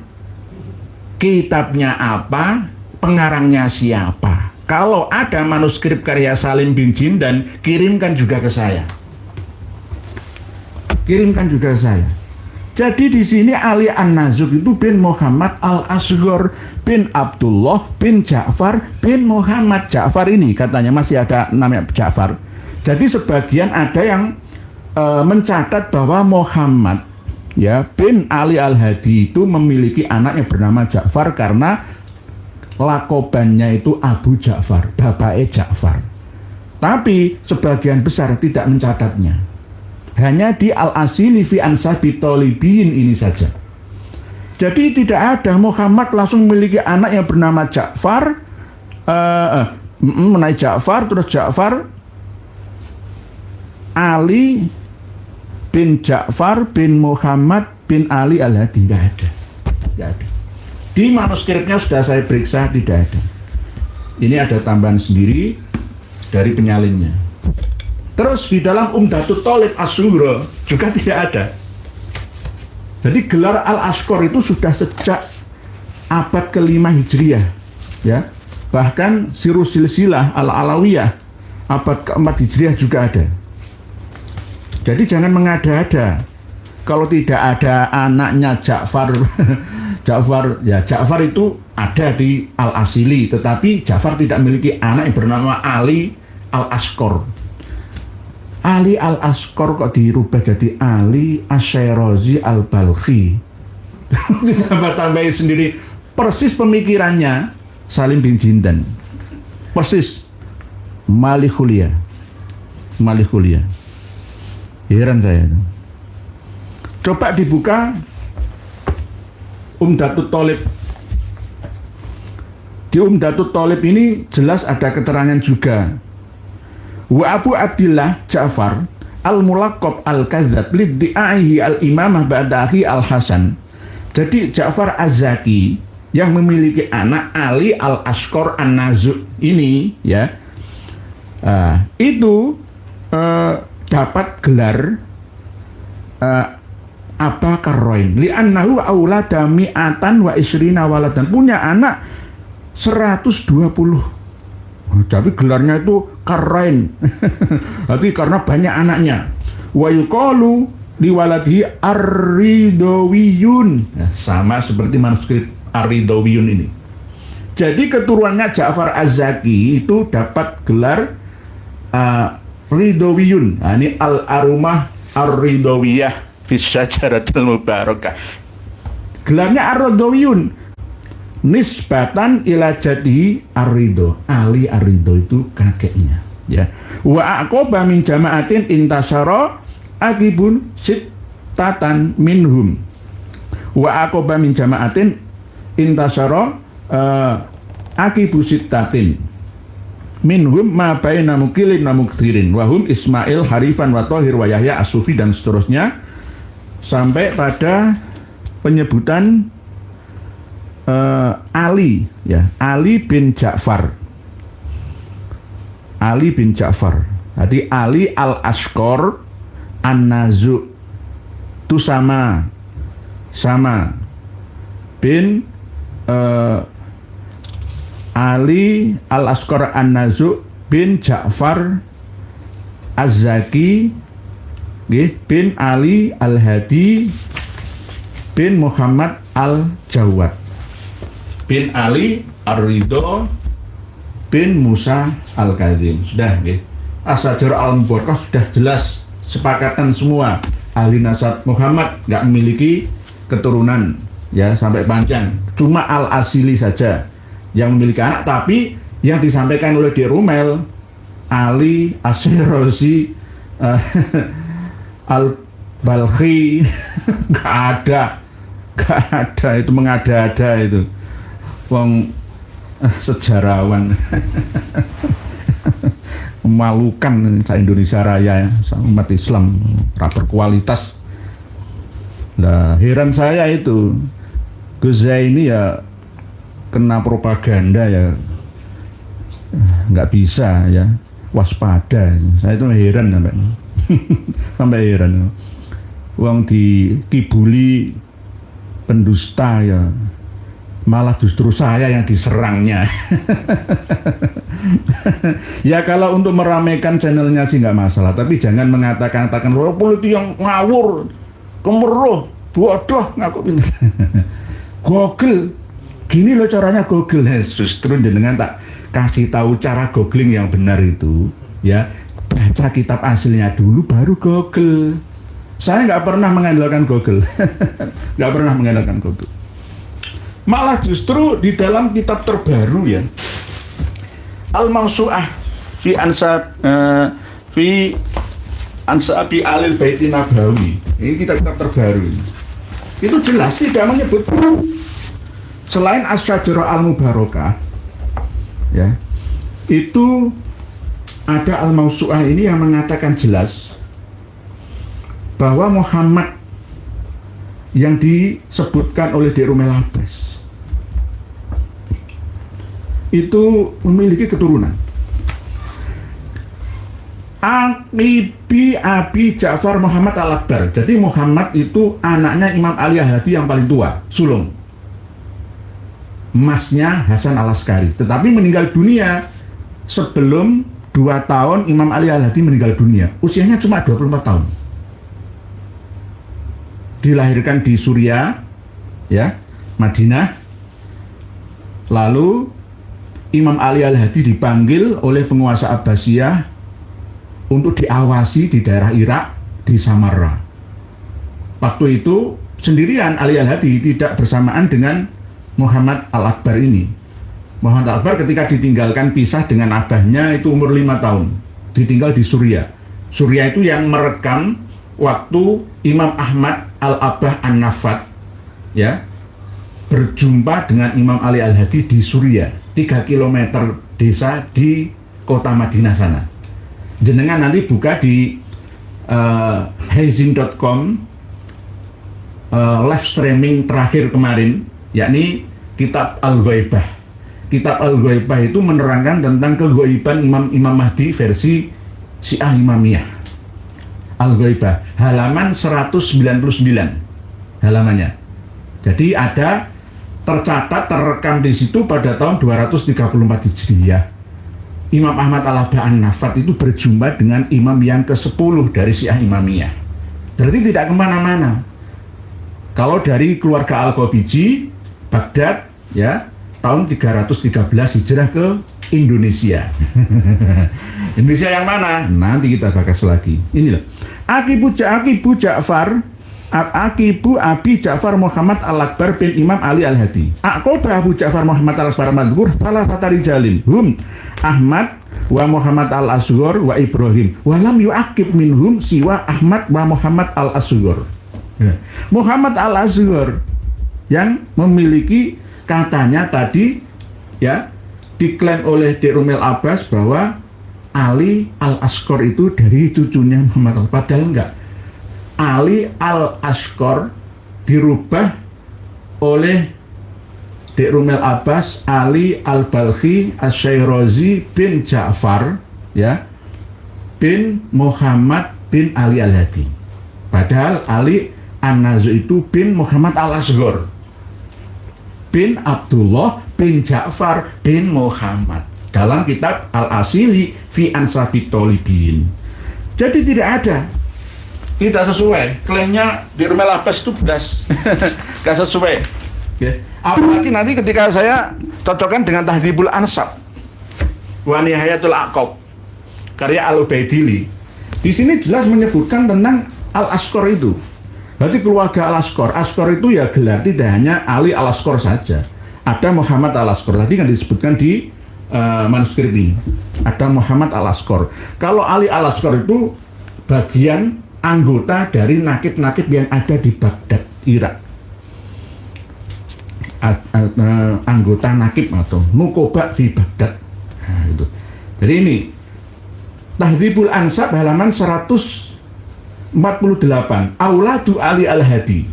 kitabnya apa, pengarangnya siapa. Kalau ada manuskrip karya Salim bin Jindan, kirimkan juga ke saya. Kirimkan juga ke saya. Jadi di sini Ali An-Nazuk itu bin Muhammad Al-Asghar bin Abdullah bin Ja'far bin Muhammad. Ja'far ini katanya masih ada namanya Ja'far. Jadi sebagian ada yang mencatat bahwa Muhammad ya bin Ali Al-Hadi itu memiliki anak yang bernama Ja'far karena lakobannya itu Abu Ja'far, bapaknya Ja'far. Tapi sebagian besar tidak mencatatnya. Hanya di Al-Asili fi Ansabi Tolibiyin ini saja. Jadi tidak ada Muhammad langsung memiliki anak yang bernama Ja'far, menaik Ja'far, terus Ja'far Ali bin Ja'far bin Muhammad bin Ali Al-Hadi. Tidak ada. Tidak ada. Di manuskripnya sudah saya periksa, tidak ada. Ini ada tambahan sendiri dari penyalinnya. Terus di dalam Umdatut Thalib As-Sughra juga tidak ada. Jadi gelar Al-Asghar itu sudah sejak abad ke-5 Hijriah, ya. Bahkan Sirus Silsilah Al-Alawiyah abad ke-4 Hijriah juga ada. Jadi jangan mengada-ada. Kalau tidak ada anaknya Ja'far, Ja'far itu ada di Al-Asili, tetapi Ja'far tidak memiliki anak yang bernama Ali Al-Asghar. Ali Al-Asghar kok dirubah jadi Ali Asy-Syirazi Al-Balkhi. Ditambah-tambahin sendiri. Persis pemikirannya Salim bin Jindan. Persis. Malikhulia. Heran saya. Coba dibuka Umdatut Thalib. Di Umdatut Thalib ini jelas ada keterangan juga. Wa Abu Abdillah Ja'far al-Mulaqab al-Kadzab liddi'aihi al-imamah ba'dahi al-Hasan. Jadi Ja'far Az-Zaki yang memiliki anak Ali Al-Asghar An-Nazuk ini ya, itu dapat gelar Aba Karroin li'annahu aulada mi'atan wa isrina waladan, punya anak 120. Tapi gelarnya itu Karrain. Tapi karena banyak anaknya. Wa yuqalu liwaladihi Ar-Ridawiyun. Nah, sama seperti manuskrip Ar-Ridawiyun ini. Jadi keturunannya Ja'far Az-Zaki itu dapat gelar Ridawiyun. Nah, ini Al-Arumah Ar-Ridawiyah fi Syajaratul Mubarakah. Gelarnya Ar-Ridawiyun. Nisbatan ila jadihi Ar-Ridho. Ali Ar-Ridho itu kakeknya, ya. Wa aqoba min jama'atin intasara akibun sittatan minhum. Wa aqoba min jama'atin intasara akibu sittatin minhum ma baina mukilin wa mukthirin wa hum Ismail Harifan wa Thahir wa Yahya As-Sufi dan seterusnya sampai pada penyebutan Ali, ya, Ali bin Ja'far. Jadi Ali Al-Asghar An-Nazuk itu sama bin Ali Al-Asghar An-Nazuk bin Ja'far Az-Zaki bin Ali Al-Hadi bin Muhammad Al-Jawad bin Ali Ar-Ridho bin Musa Al-Kadzim. Sudah, nggih. As-Sajar Al-Mubarakah sudah jelas sepakatan semua. Ahli nasab Muhammad nggak memiliki keturunan, ya, sampai panjang. Cuma Al-Asili saja yang memiliki anak, tapi yang disampaikan oleh Di Rumel, Ali Asy-Syirazi Al-Balkhi nggak ada, itu mengada-ada itu. Wong sejarawan memalukan Indonesia Raya, umat Islam berkualitas. Nah, heran saya itu Gus ini ya kena propaganda ya, nggak bisa ya, waspada. Saya itu heran sampai heran. Wong dikibuli pendusta ya, malah justru saya yang diserangnya. Ya kalau untuk meramaikan channelnya sih nggak masalah, tapi jangan mengatakan-katakan politik yang ngawur, kemeruh, Bodoh ngaku pinter. Google. Gini loh caranya Google. Justru jenengan tak kasih tahu cara googling yang benar itu, ya. Baca kitab aslinya dulu baru Google. Saya nggak pernah mengandalkan Google. Nggak pernah mengandalkan Google. Malah justru di dalam kitab terbaru ya, Al-Mawsu'ah fi Ansabi Alil Baiti Nabawi. Ini kitab-kitab terbaru ini. Itu jelas tidak menyebut selain Asy-Syajarah Al-Mubarakah ya. Itu ada Al-Mawsu'ah ini yang mengatakan jelas bahwa Muhammad yang disebutkan oleh Dek Rumel Abbas itu memiliki keturunan Abi Ja'far Muhammad Al-Akbar. Jadi Muhammad itu anaknya Imam Ali Al-Hadi yang paling tua, sulung. Masnya Hasan Al-Askari. Tetapi meninggal dunia sebelum 2 tahun Imam Ali Al-Hadi meninggal dunia. Usianya cuma 24 tahun. Dilahirkan di Suriah, ya, Madinah. Lalu Imam Ali Al-Hadi dipanggil oleh penguasa Abbasiyah untuk diawasi di daerah Irak, di Samarra. Waktu itu sendirian Ali Al-Hadi, tidak bersamaan dengan Muhammad Al-Akbar ini. Muhammad Al-Akbar ketika ditinggalkan pisah dengan abahnya itu umur 5 tahun. Ditinggal di Suriah. Suriah itu yang merekam waktu Imam Ahmad Al-Abah An-Nafat ya berjumpa dengan Imam Ali Al-Hadi di Suriah, 3 km desa di kota Madinah sana. Jenengan nanti buka di hazing.com live streaming terakhir kemarin, yakni Kitab Al-Ghaibah. Kitab Al-Ghaibah itu menerangkan tentang keghaiban Imam Mahdi versi Syiah Imamiyah. Al-Ghaibah halaman 199 halamannya. Jadi ada tercatat, terekam di situ pada tahun 234 Hijriah. Imam Ahmad Al-Abah An-Nafat itu berjumpa dengan imam yang ke-10 dari Syiah Imamiyah. Berarti tidak kemana-mana. Kalau dari keluarga Al-Qabiji, Baghdad, ya, tahun 313 Hijrah ke Indonesia. Indonesia yang mana? Nanti kita bahas lagi. Ini loh. Akibu Abi Ja'far Muhammad Al-Akbar bin Imam Ali Al-Hadi. Aqobah Abu Ja'far Muhammad Al-Akbar madhkur salah tatari jalim Ahmad wa Muhammad Al-Asghar wa Ibrahim walam yu'aqib minhum siwa Ahmad wa Muhammad Al-Asghar. Muhammad Al-Asghar yang memiliki, katanya tadi ya, diklaim oleh Dek Rumel Abbas bahwa Ali Al-Asghar itu dari cucunya Muhammad Al, padahal enggak. Ali Al-Asghar dirubah oleh Dek Rumel Abbas Ali Al-Balkhi Asy-Syairazi bin Ja'far ya bin Muhammad bin Ali Al-Hadi. Padahal Ali An-Nazu itu bin Muhammad Al-Asghar bin Abdullah bin Ja'far bin Muhammad dalam kitab Al-Asili fi Ansabi Tolibin. Jadi tidak sesuai klaimnya di Rumel Abbas itu belas. Gak sesuai ya. Apalagi nanti ketika saya cocokkan dengan Tahdhibul Ansab wa Nihayatul Aqab karya Al-Ubaidili, di sini jelas menyebutkan tentang Al-Asghar itu. Berarti keluarga Al-Asghar. Asghar itu ya gelar, tidak hanya Ali Al-Asghar saja. Ada Muhammad Al-Asghar. Tadi kan disebutkan di manuskrip ini. Ada Muhammad Al-Asghar. Kalau Ali Al-Asghar itu bagian anggota dari nakib-nakib yang ada di Baghdad, Irak. Anggota nakib atau nukoba fi Baghdad. Nah, itu. Jadi ini Tahdhibul Ansab halaman 148. Auladu Ali Al-Hadi.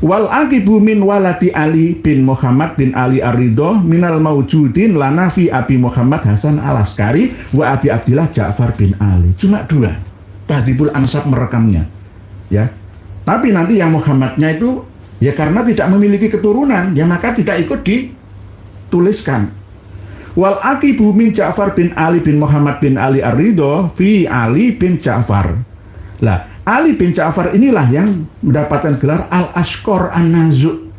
Wal aqibu min walati Ali bin Muhammad bin Ali Ar-Ridho minal mawjudin lana fi Abi Muhammad Hasan Al-Askari wa Abi Abdillah Ja'far bin Ali. Cuma 2. Tahdhibul Ansab merekamnya. Ya. Tapi nanti yang Muhammadnya itu ya karena tidak memiliki keturunan, ya maka tidak ikut dituliskan. Wal aqibu min Ja'far bin Ali bin Muhammad bin Ali Ar-Ridho fi Ali bin Ja'far. Lah, Ali bin Ja'far inilah yang mendapatkan gelar Al-Ashqar An-Nazu'.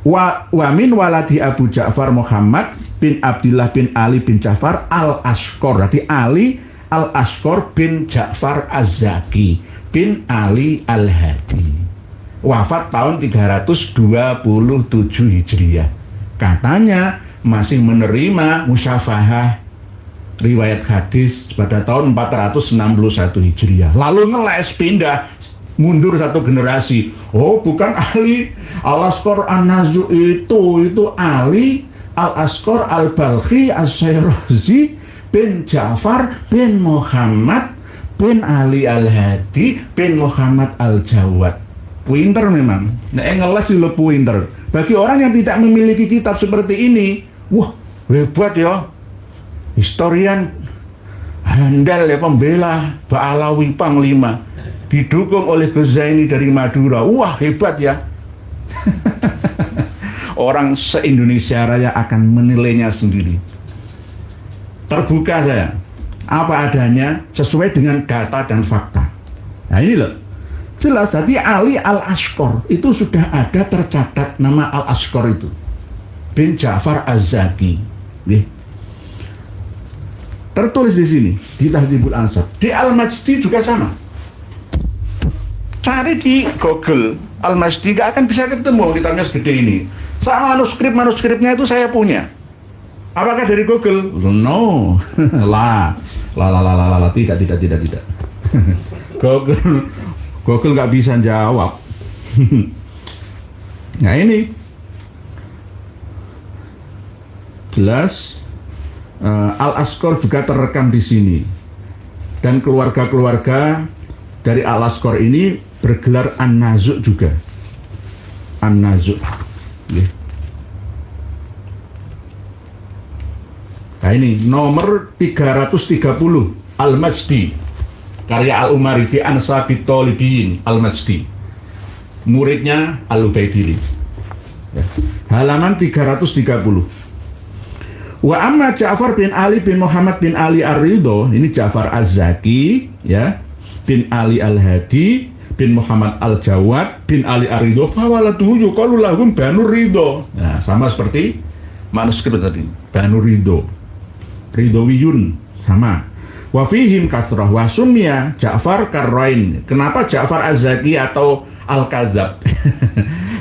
Wa min waladi Abu Ja'far Muhammad bin Abdullah bin Ali bin Ja'far Al-Ashqar. Jadi Ali Al-Ashqar bin Ja'far Az-Zaki bin Ali Al-Hadi. Wafat tahun 327 Hijriah. Katanya masih menerima musyafahah riwayat hadis pada tahun 461 Hijriah. Lalu ngeles pindah mundur satu generasi. Oh, bukan Ali Al-Ashqar An-Nazu' itu Ali Al-Ashqar Al-Balkhi As-Sayrazi bin Ja'far bin Muhammad bin Ali Al-Hadi bin Muhammad Al-Jawad. Pinter memang. Nah, ngeles dulu pinter. Bagi orang yang tidak memiliki kitab seperti ini, wah, hebat ya. Historian handal ya, pembela Ba'alawi Panglima, didukung oleh Ghazaini dari Madura. Wah, hebat ya. Orang se-Indonesia Raya akan menilainya sendiri. Terbuka saya, apa adanya sesuai dengan data dan fakta. Nah ini loh, jelas. Jadi Ali Al-Ashqar itu sudah ada tercatat nama Al-Ashqar itu bin Ja'far Az-Zaki. Tertulis di sini di Tahdhibul Ansab. Di Al-Majdi juga sama. Cari di Google Al-Majdi gak akan bisa ketemu kitabnya segede ini. Sama manuskripnya itu saya punya. Apakah dari Google? No. Tidak. Google nggak bisa jawab. Nah ini jelas. Al-Ashqar juga terekam di sini, dan keluarga-keluarga dari Al-Ashqar ini bergelar An-Nazu' juga. An-Nazu'. Nah ini nomor 330 Al-Majdi, karya Al-Umari fi Ansabit Thalibiyin Al-Majdi, muridnya Al-Ubaidili. Halaman 330. Wa amma Ja'far bin Ali bin Muhammad bin Ali Ar-Ridho, ini Ja'far Az-Zaki ya, bin Ali Al-Hadi bin Muhammad Al-Jawad bin Ali Ar-Ridho fawalatuhu yuqalu lahum Banu Ridho. Nah, sama seperti manuskrip tadi, Banu Ridho, Ridhowiyun, sama. Wa fihim kathrah wa sumya Ja'far Karrain. Kenapa Ja'far Az-Zaki atau Al-Kadzab?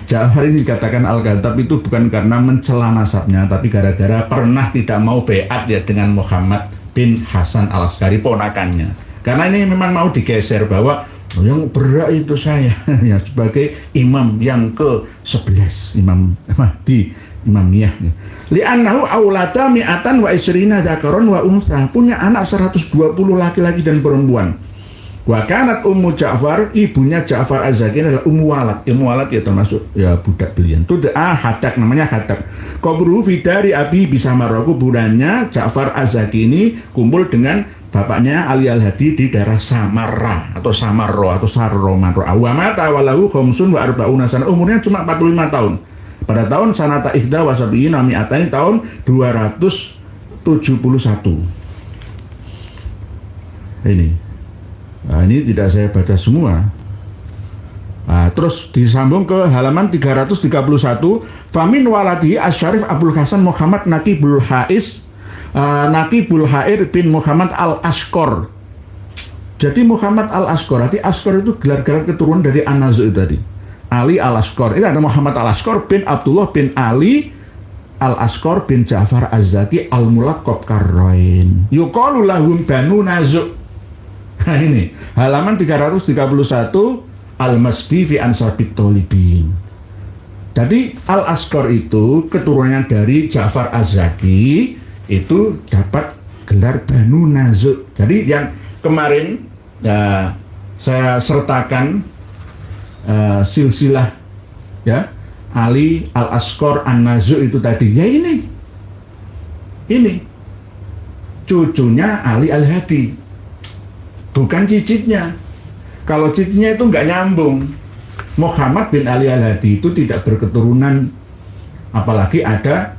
Ja'far ini dikatakan Al-Kadzab itu bukan karena mencela nasabnya, tapi gara-gara pernah tidak mau beat ya dengan Muhammad bin Hasan Al-Askari, ponakannya. Karena ini memang mau digeser bahwa yang berat itu saya ya, sebagai imam yang ke-11, Imam Mahdi, Imamiyah. Li'annahu aulada mi'atan wa isrina dzakaron wa unsa, punya anak 120 laki-laki dan perempuan. Wa kanat Ummu Ja'far, ibunya Ja'far Az-Zaki adalah Ummu Walad. Ummu Walad ya termasuk ya budak belian. Itu Hadak, namanya Hadak. Qabruhu fi dari Abi Bisamar, kuburannya Ja'far Az-Zaki ini kumpul dengan bapaknya Ali Al-Hadi di daerah Samarra atau Samarro atau Sarro Marro. Wa mata walahu khamsun wa arba'una sana. Umurnya cuma 45 tahun. Pada tahun sanata ihda wa sab'ina mi'atani, tahun 271. Ini. Nah, ini tidak saya baca semua. Nah, terus disambung ke halaman 331. Famin waladi Asyarif Abdul Hasan Muhammad Naqibul Hair bin Muhammad Al-Ashqar. Jadi Muhammad Al-Ashqar, arti Ashqar itu gelar-gelar keturunan dari An-Nazu' tadi. Ali Al-Ashqar. Ini ada Muhammad Al-Ashqar bin Abdullah bin Ali Al-Ashqar bin Ja'far Az-Zaki Al-Mulaqab Karrain. Yuqalu lahum Banu Nazu'. Nah ini halaman 331 Al-Majdi fi Ansabit Thalibiyin. Jadi Al-Ashqar itu keturunan dari Ja'far Az-Zaki, itu dapat gelar Banu Nazu'. Jadi yang kemarin saya sertakan silsilah ya Ali Al-Ashqar An-Nazu' itu tadi ya, ini cucunya Ali Al-Hadi, bukan cicitnya. Kalau cicitnya itu nggak nyambung. Muhammad bin Ali Al-Hadi itu tidak berketurunan, apalagi ada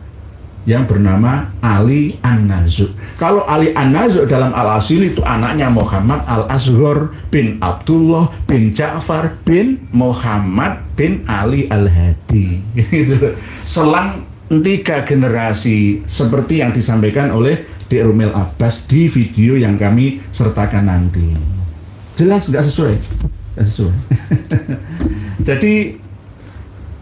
yang bernama Ali An-Nazu'. Kalau Ali An-Nazu' dalam Al-Asili itu anaknya Muhammad Al-Asghar bin Abdullah bin Ja'far bin Muhammad bin Ali Al-Hadi. Selang 3 generasi seperti yang disampaikan oleh Dek Rumel Abbas di video yang kami sertakan nanti. Jelas nggak sesuai? Nggak sesuai. Jadi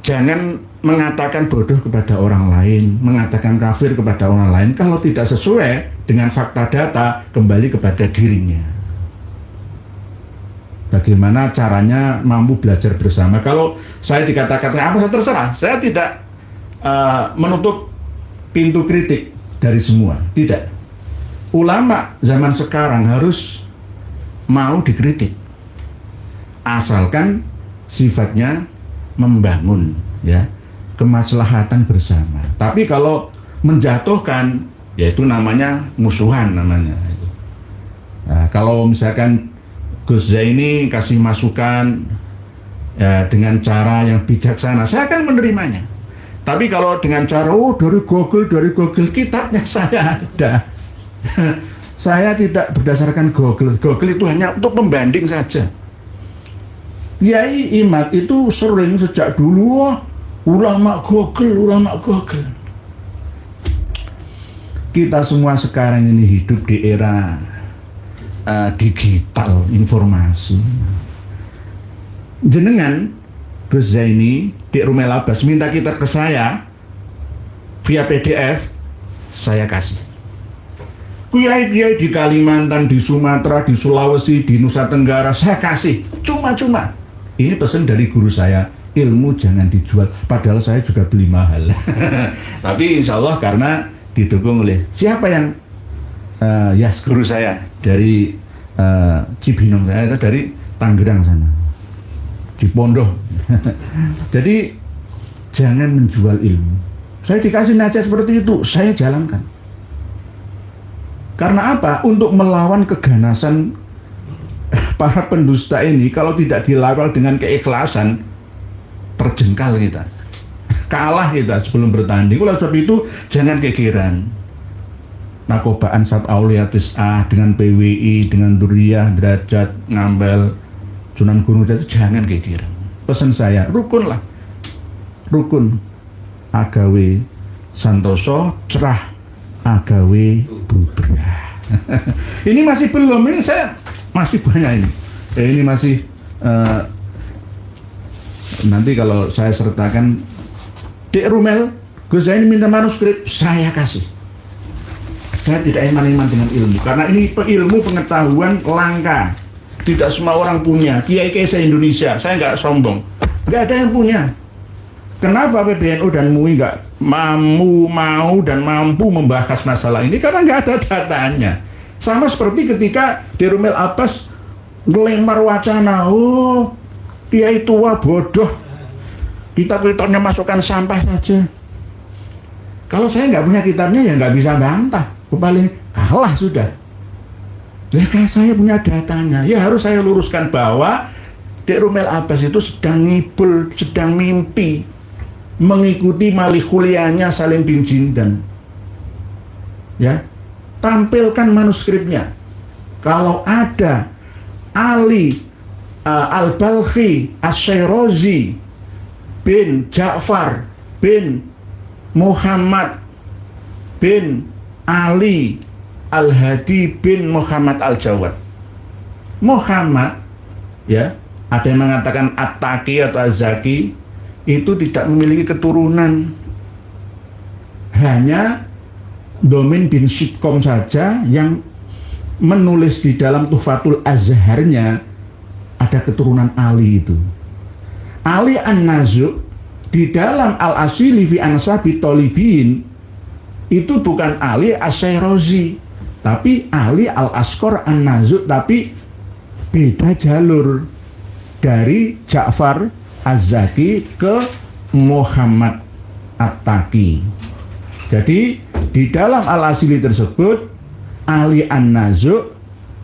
jangan mengatakan bodoh kepada orang lain, mengatakan kafir kepada orang lain kalau tidak sesuai dengan fakta data, kembali kepada dirinya. Bagaimana caranya mampu belajar bersama? Kalau saya dikatakan apa, saya terserah. Saya tidak menutup pintu kritik dari semua, tidak. Ulama zaman sekarang harus mau dikritik, asalkan sifatnya membangun, ya, kemaslahatan bersama. Tapi kalau menjatuhkan, yaitu namanya musuhan namanya. Nah, kalau misalkan Gus Zaini kasih masukan ya, dengan cara yang bijaksana, saya akan menerimanya. Tapi kalau dengan cara dari Google kitabnya saya ada. Saya tidak berdasarkan Google itu hanya untuk pembanding saja. Kiai Imad itu sering sejak dulu ulama Google. Kita semua sekarang ini hidup di era digital informasi. Jenengan Gus Zaini, Dek Rumel Abbas minta kitab ke saya via PDF, saya kasih. Kiai-kiai di Kalimantan, di Sumatera, di Sulawesi, di Nusa Tenggara, saya kasih cuma-cuma. Ini pesan dari guru saya, ilmu jangan dijual. Padahal saya juga beli mahal. Tapi insya Allah karena didukung oleh siapa yang guru saya dari Cibinong, saya dari Tangerang sana, di Pondok. Jadi jangan menjual ilmu. Saya dikasih nasihat seperti itu, saya jalankan. Karena apa? Untuk melawan keganasan para pendusta ini, kalau tidak dilawan dengan keikhlasan, terjengkal kita, kalah kita sebelum bertanding. Oleh sebab itu jangan kekiran. Nakobaan Sat Aulia Tis'ah dengan PWI, dengan Duriyah, Derajat, Ngambel, Sunan Gunung Jati, jangan kekiran. Pesan saya, rukunlah, rukun agawe santoso, cerah agawe bubrah. Ini masih belum, ini saya masih banyak ini. Ini masih nanti kalau saya sertakan Dek Rumel, Gus Zaini minta manuskrip, saya kasih. Saya tidak iman-iman dengan ilmu, karena ini ilmu pengetahuan langka. Tidak semua orang punya. Kiai-kiai se-Indonesia, saya nggak sombong, nggak ada yang punya. Kenapa PBNU dan MUI nggak mau dan mampu membahas masalah ini? Karena nggak ada datanya. Sama seperti ketika Dek Rumel Abbas ngelempar wacana, kiai tua bodoh, kitab-kitabnya masukkan sampah saja. Kalau saya nggak punya kitabnya ya nggak bisa bantah, paling kalah sudah. Kayak saya punya datanya, ya harus saya luruskan bahwa Dek Rumel Abbas itu sedang ngibul, sedang mimpi, mengikuti malikuliahnya Salim bin Jindan. Ya, tampilkan manuskripnya. Kalau ada Ali Al-Balkhi Asy-Syairazi bin Ja'far bin Muhammad bin Ali Al-Hadi bin Muhammad Al-Jawad. Muhammad, ya, ada yang mengatakan At-Taqi atau Az-Zaki, itu tidak memiliki keturunan. Hanya Domin bin Sitkom saja yang menulis di dalam Tuhfatul Azharnya ada keturunan Ali itu. Ali An-Nazu' di dalam Al-Asili fi Ansabi Tolibin itu bukan Ali Asy-Syairazi, tapi Ali Al-Asqar An-Nazu', tapi beda jalur dari Ja'far Az-Zaki ke Muhammad At-Taqi. Jadi di dalam Al-Asili tersebut Ali An-Nazu'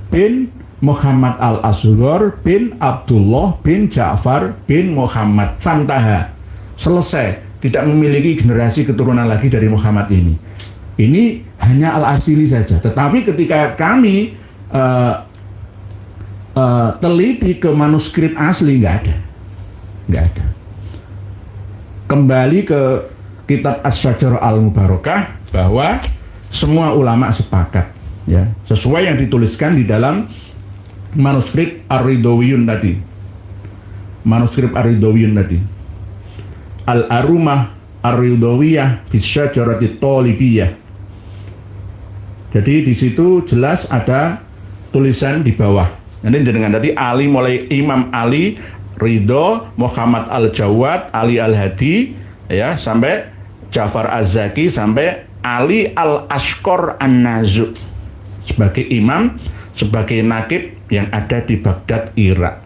bin Muhammad Al-Asghar bin Abdullah bin Ja'far bin Muhammad, fantaha, selesai. tidak memiliki generasi keturunan lagi dari Muhammad ini. Ini hanya al-asili saja. Tetapi ketika kami teliti ke manuskrip asli, nggak ada. Kembali ke kitab As-Syajarah Al-Mubarakah bahwa semua ulama sepakat, ya, sesuai yang dituliskan di dalam manuskrip Ar-Ridawiyun tadi. Al-Arumah Ar-Ridawiyah fi Syajarati Talibiyah. Jadi di situ jelas ada tulisan di bawah. Nanti dengan tadi Ali, mulai Imam Ali Ridho, Muhammad Al-Jawad, Ali Al-Hadi, ya, sampai Ja'far Az-Zaki, sampai Ali Al-Ashqar An-Nazu sebagai imam, sebagai nakib yang ada di Baghdad, Irak.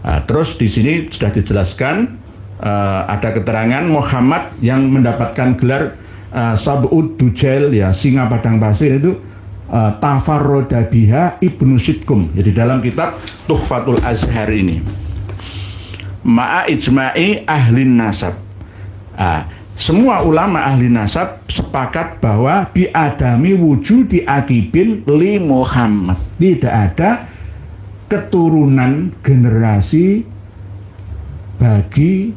Nah, terus di sini sudah dijelaskan ada keterangan Muhammad yang mendapatkan gelar Sab'ud Dujail, ya, singa padang pasir itu tafarroda biha Ibnu Sidkum. Jadi dalam kitab Tuhfatul Azhar ini ma'a ijma'i ahlin nasab. Semua ulama ahli nasab sepakat bahwa biadami wujudi akibin li Muhammad. Tidak ada keturunan generasi bagi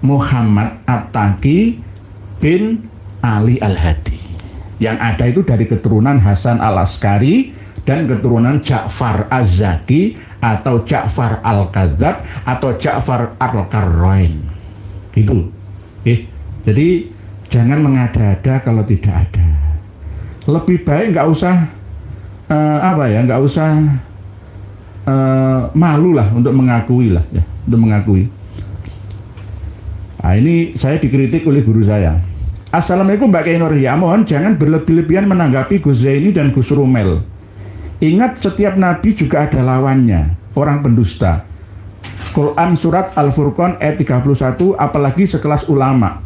Muhammad At-Taqi bin Ali Al-Hadi. Yang ada itu dari keturunan Hasan Al-Askari dan keturunan Ja'far Az-Zaki atau Ja'far Al-Kadzab atau Ja'far Al-Qarrain. Itu. Jadi jangan mengada-ada kalau tidak ada. Lebih baik nggak usah nggak usah malu lah untuk mengakui lah, ya, untuk mengakui. Nah, ini saya dikritik oleh guru saya. Assalamualaikum Mbak Kiai Nur, ya mohon jangan berlebih-lebihan menanggapi Gus Zaini dan Gus Rumel. Ingat setiap nabi juga ada lawannya, orang pendusta. Quran surat Al-Furqan ayat 31, apalagi sekelas ulama.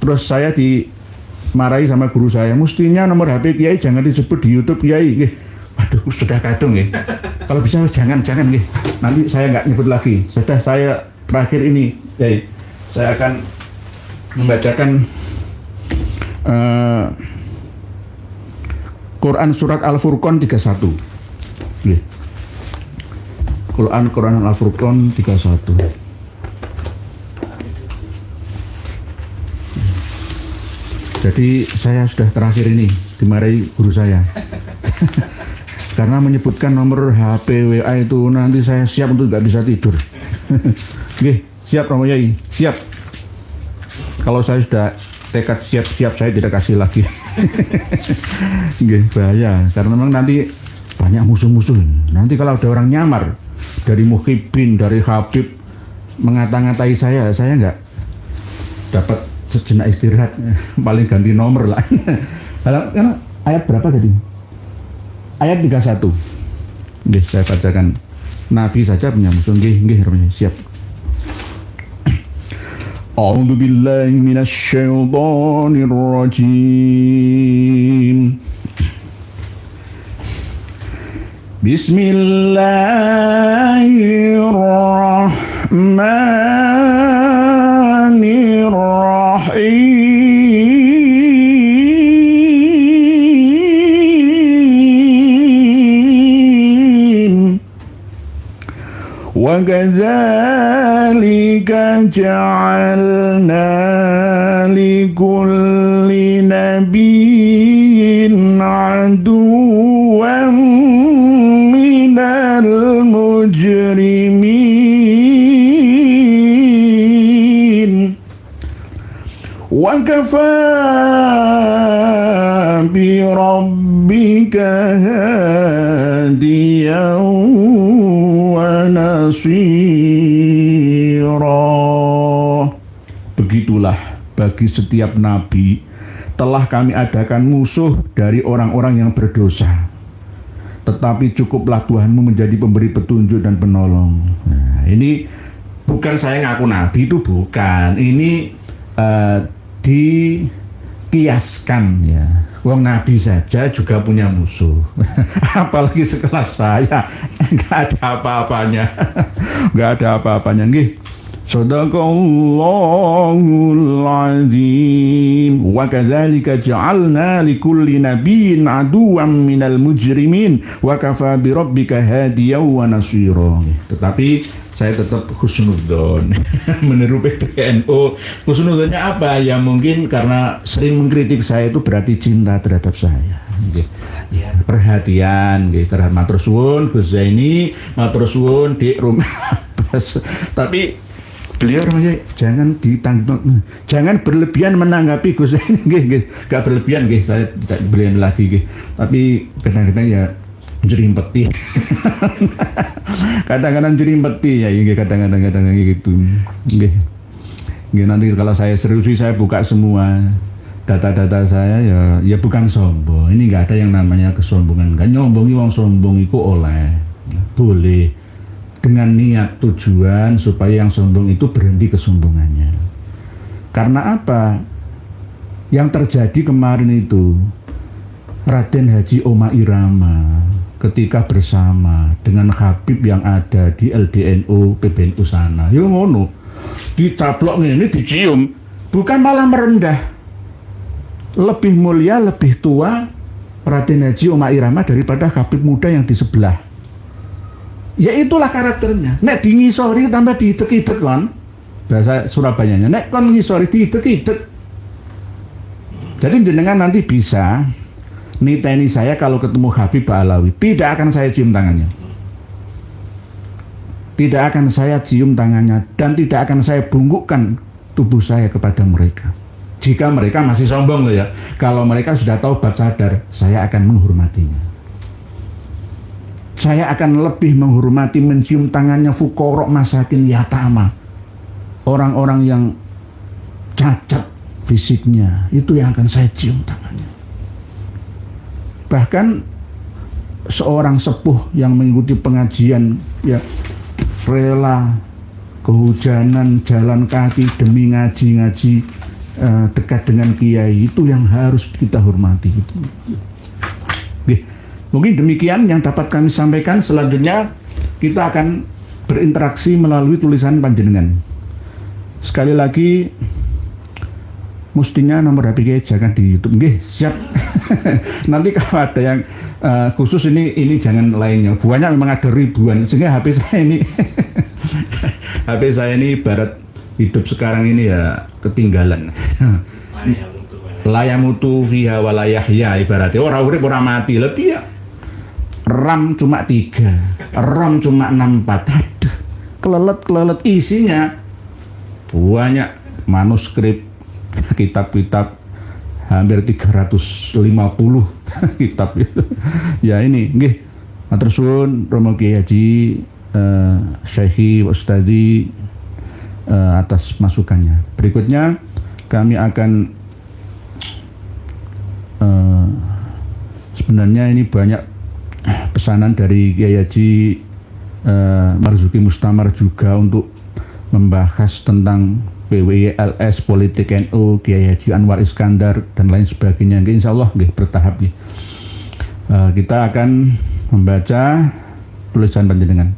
Terus saya dimarahi sama guru saya, mestinya nomor HP Kiai jangan disebut di YouTube Kiai. Waduh, sudah kadung ya. Kalau bisa jangan. Nanti saya nggak nyebut lagi. Sudah, saya terakhir ini, Kiai, saya akan membacakan Quran surat Al-Furqan 31. Quran Al-Furqan 31. Jadi saya sudah terakhir ini dimarahi guru saya. Karena menyebutkan nomor HP WA itu nanti saya siap untuk nggak bisa tidur. Siap Romo Yai, siap. Kalau saya sudah tekad siap saya tidak kasih lagi. Bahaya, karena memang nanti banyak musuh-musuh. Nanti kalau ada orang nyamar dari Muhyiddin, dari Habib mengata-ngatai saya nggak dapat sejenak istirahat, paling ganti nomor lah. Karena ayat berapa tadi? Ayat 31. Saya bacakan. Nabi saja punya musuh. Siap. A'udzu billahi minasy syaithanir rajim. Bismillahirrahmanirrahim. Wa kadzalika ja'alna likulli nabiyyin aduwwan minal mujrimin wa kafaa bi rabbika hadiyan wa nasira. Begitulah bagi setiap nabi telah kami adakan musuh dari orang-orang yang berdosa, tetapi cukuplah Tuhanmu menjadi pemberi petunjuk dan penolong. Nah, ini bukan saya ngaku nabi, itu bukan. Ini di kiaskan ya. Wong Nabi saja juga punya musuh. Apalagi sekelas saya. Enggak ada apa-apanya. Enggak ada apa-apanya nggih. Sadaqallahul azim. Wa kadzalika ja'alna likulli nabiyyin aduwwan minal mujrimin wa kafa bi rabbika hadiyan wa nasira. Tetapi saya tetap husnudzon menurut PBNU. Husnudzonnya apa? Ya mungkin karena sering mengkritik saya itu berarti cinta terhadap saya. Perhatian terhadap matur suwun Gus Zaini, matur suwun Dik Rumah Abbas. Tapi beliau jangan jangan berlebihan menanggapi Gus Zaini gak berlebihan saya tidak berlebihan lagi tapi kadang-kadang ya jerimpeti. Kadang-kadang jerimpeti ya kadang-kadang gitu. Nanti kalau saya serius saya buka semua data-data saya ya bukan sombong. Ini nggak ada yang namanya kesombongan. Kan nyombongi wong sombong itu boleh dengan niat tujuan supaya yang sombong itu berhenti kesombongannya. Karena apa? Yang terjadi kemarin itu Raden Haji Oma Irama ketika bersama dengan Habib yang ada di LDNU PBNU sana, yo ngono, dicaplok ini dicium, bukan malah merendah, lebih mulia, lebih tua Raden Haji Oma Irama daripada Habib muda yang di sebelah. Ya itulah karakternya. Nek di ngisori tambah diitek-itek kan, bahasa Surabayanya, nek kon ngisori diitek-itek. Jadi jenengan nanti bisa niteni saya kalau ketemu Habib Ba'alawi, tidak akan saya cium tangannya. Tidak akan saya cium tangannya dan tidak akan saya bungkukkan tubuh saya kepada mereka. Jika mereka masih sombong loh ya. Kalau mereka sudah taubat sadar, saya akan menghormatinya. Saya akan lebih menghormati mencium tangannya fuqara masakin yatama. Orang-orang yang cacat fisiknya, itu yang akan saya cium tangannya. Bahkan seorang sepuh yang mengikuti pengajian ya rela kehujanan jalan kaki demi ngaji dekat dengan kiai, itu yang harus kita hormati. Mungkin demikian yang dapat kami sampaikan. Selanjutnya kita akan berinteraksi melalui tulisan panjenengan. Sekali lagi mestinya nomor HP jangan di YouTube. Nggih, siap. Nanti kalau ada yang khusus ini jangan lainnya. Buahnya memang ada ribuan. Sehingga HP saya ini HP saya ini ibarat hidup sekarang ini ya ketinggalan. Layamutu fiha walayahya, ibaratnya orang urip ora mati. Lebih ya RAM cuma 3, ROM cuma 64. Aduh, kelelet isinya banyak manuskrip, kitab-kitab hampir 350 kitab itu. Ya ini nggih matur suwun Romo Kiai Haji Syekhi Ustadi atas masukannya. Berikutnya kami akan sebenarnya ini banyak pesanan dari Kiai Haji Marzuki Mustamar juga untuk membahas tentang PWLS, Politik NU, Kiai Haji Anwar Iskandar dan lain sebagainya. Insya Allah bertahap. Kita akan membaca tulisan panjenengan.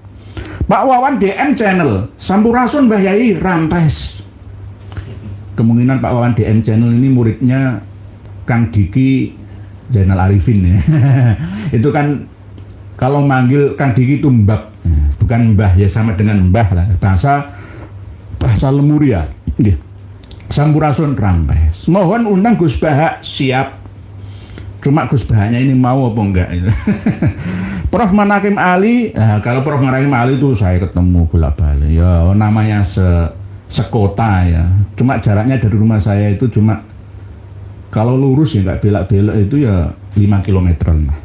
Pak Wawan DM channel Sampurasun Mbah Yai rampes. Kemungkinan Pak Wawan DM channel ini muridnya Kang Diki Zainal Arifin ya. Itu kan kalau manggil Kang Diki itu mbak, bukan mbah ya, sama dengan mbah lah. Bahasa Lemuria. Sampurasun rampes. Mohon undang Gus Bahak, siap. Cuma Gus Bahaknya ini mau apa enggak? Prof Manakim Ali, kalau Prof Manakim Ali itu saya ketemu bolak-balik. Ya namanya sekota ya. Cuma jaraknya dari rumah saya itu cuma kalau lurus ya nggak belak-belok itu ya 5 km lah.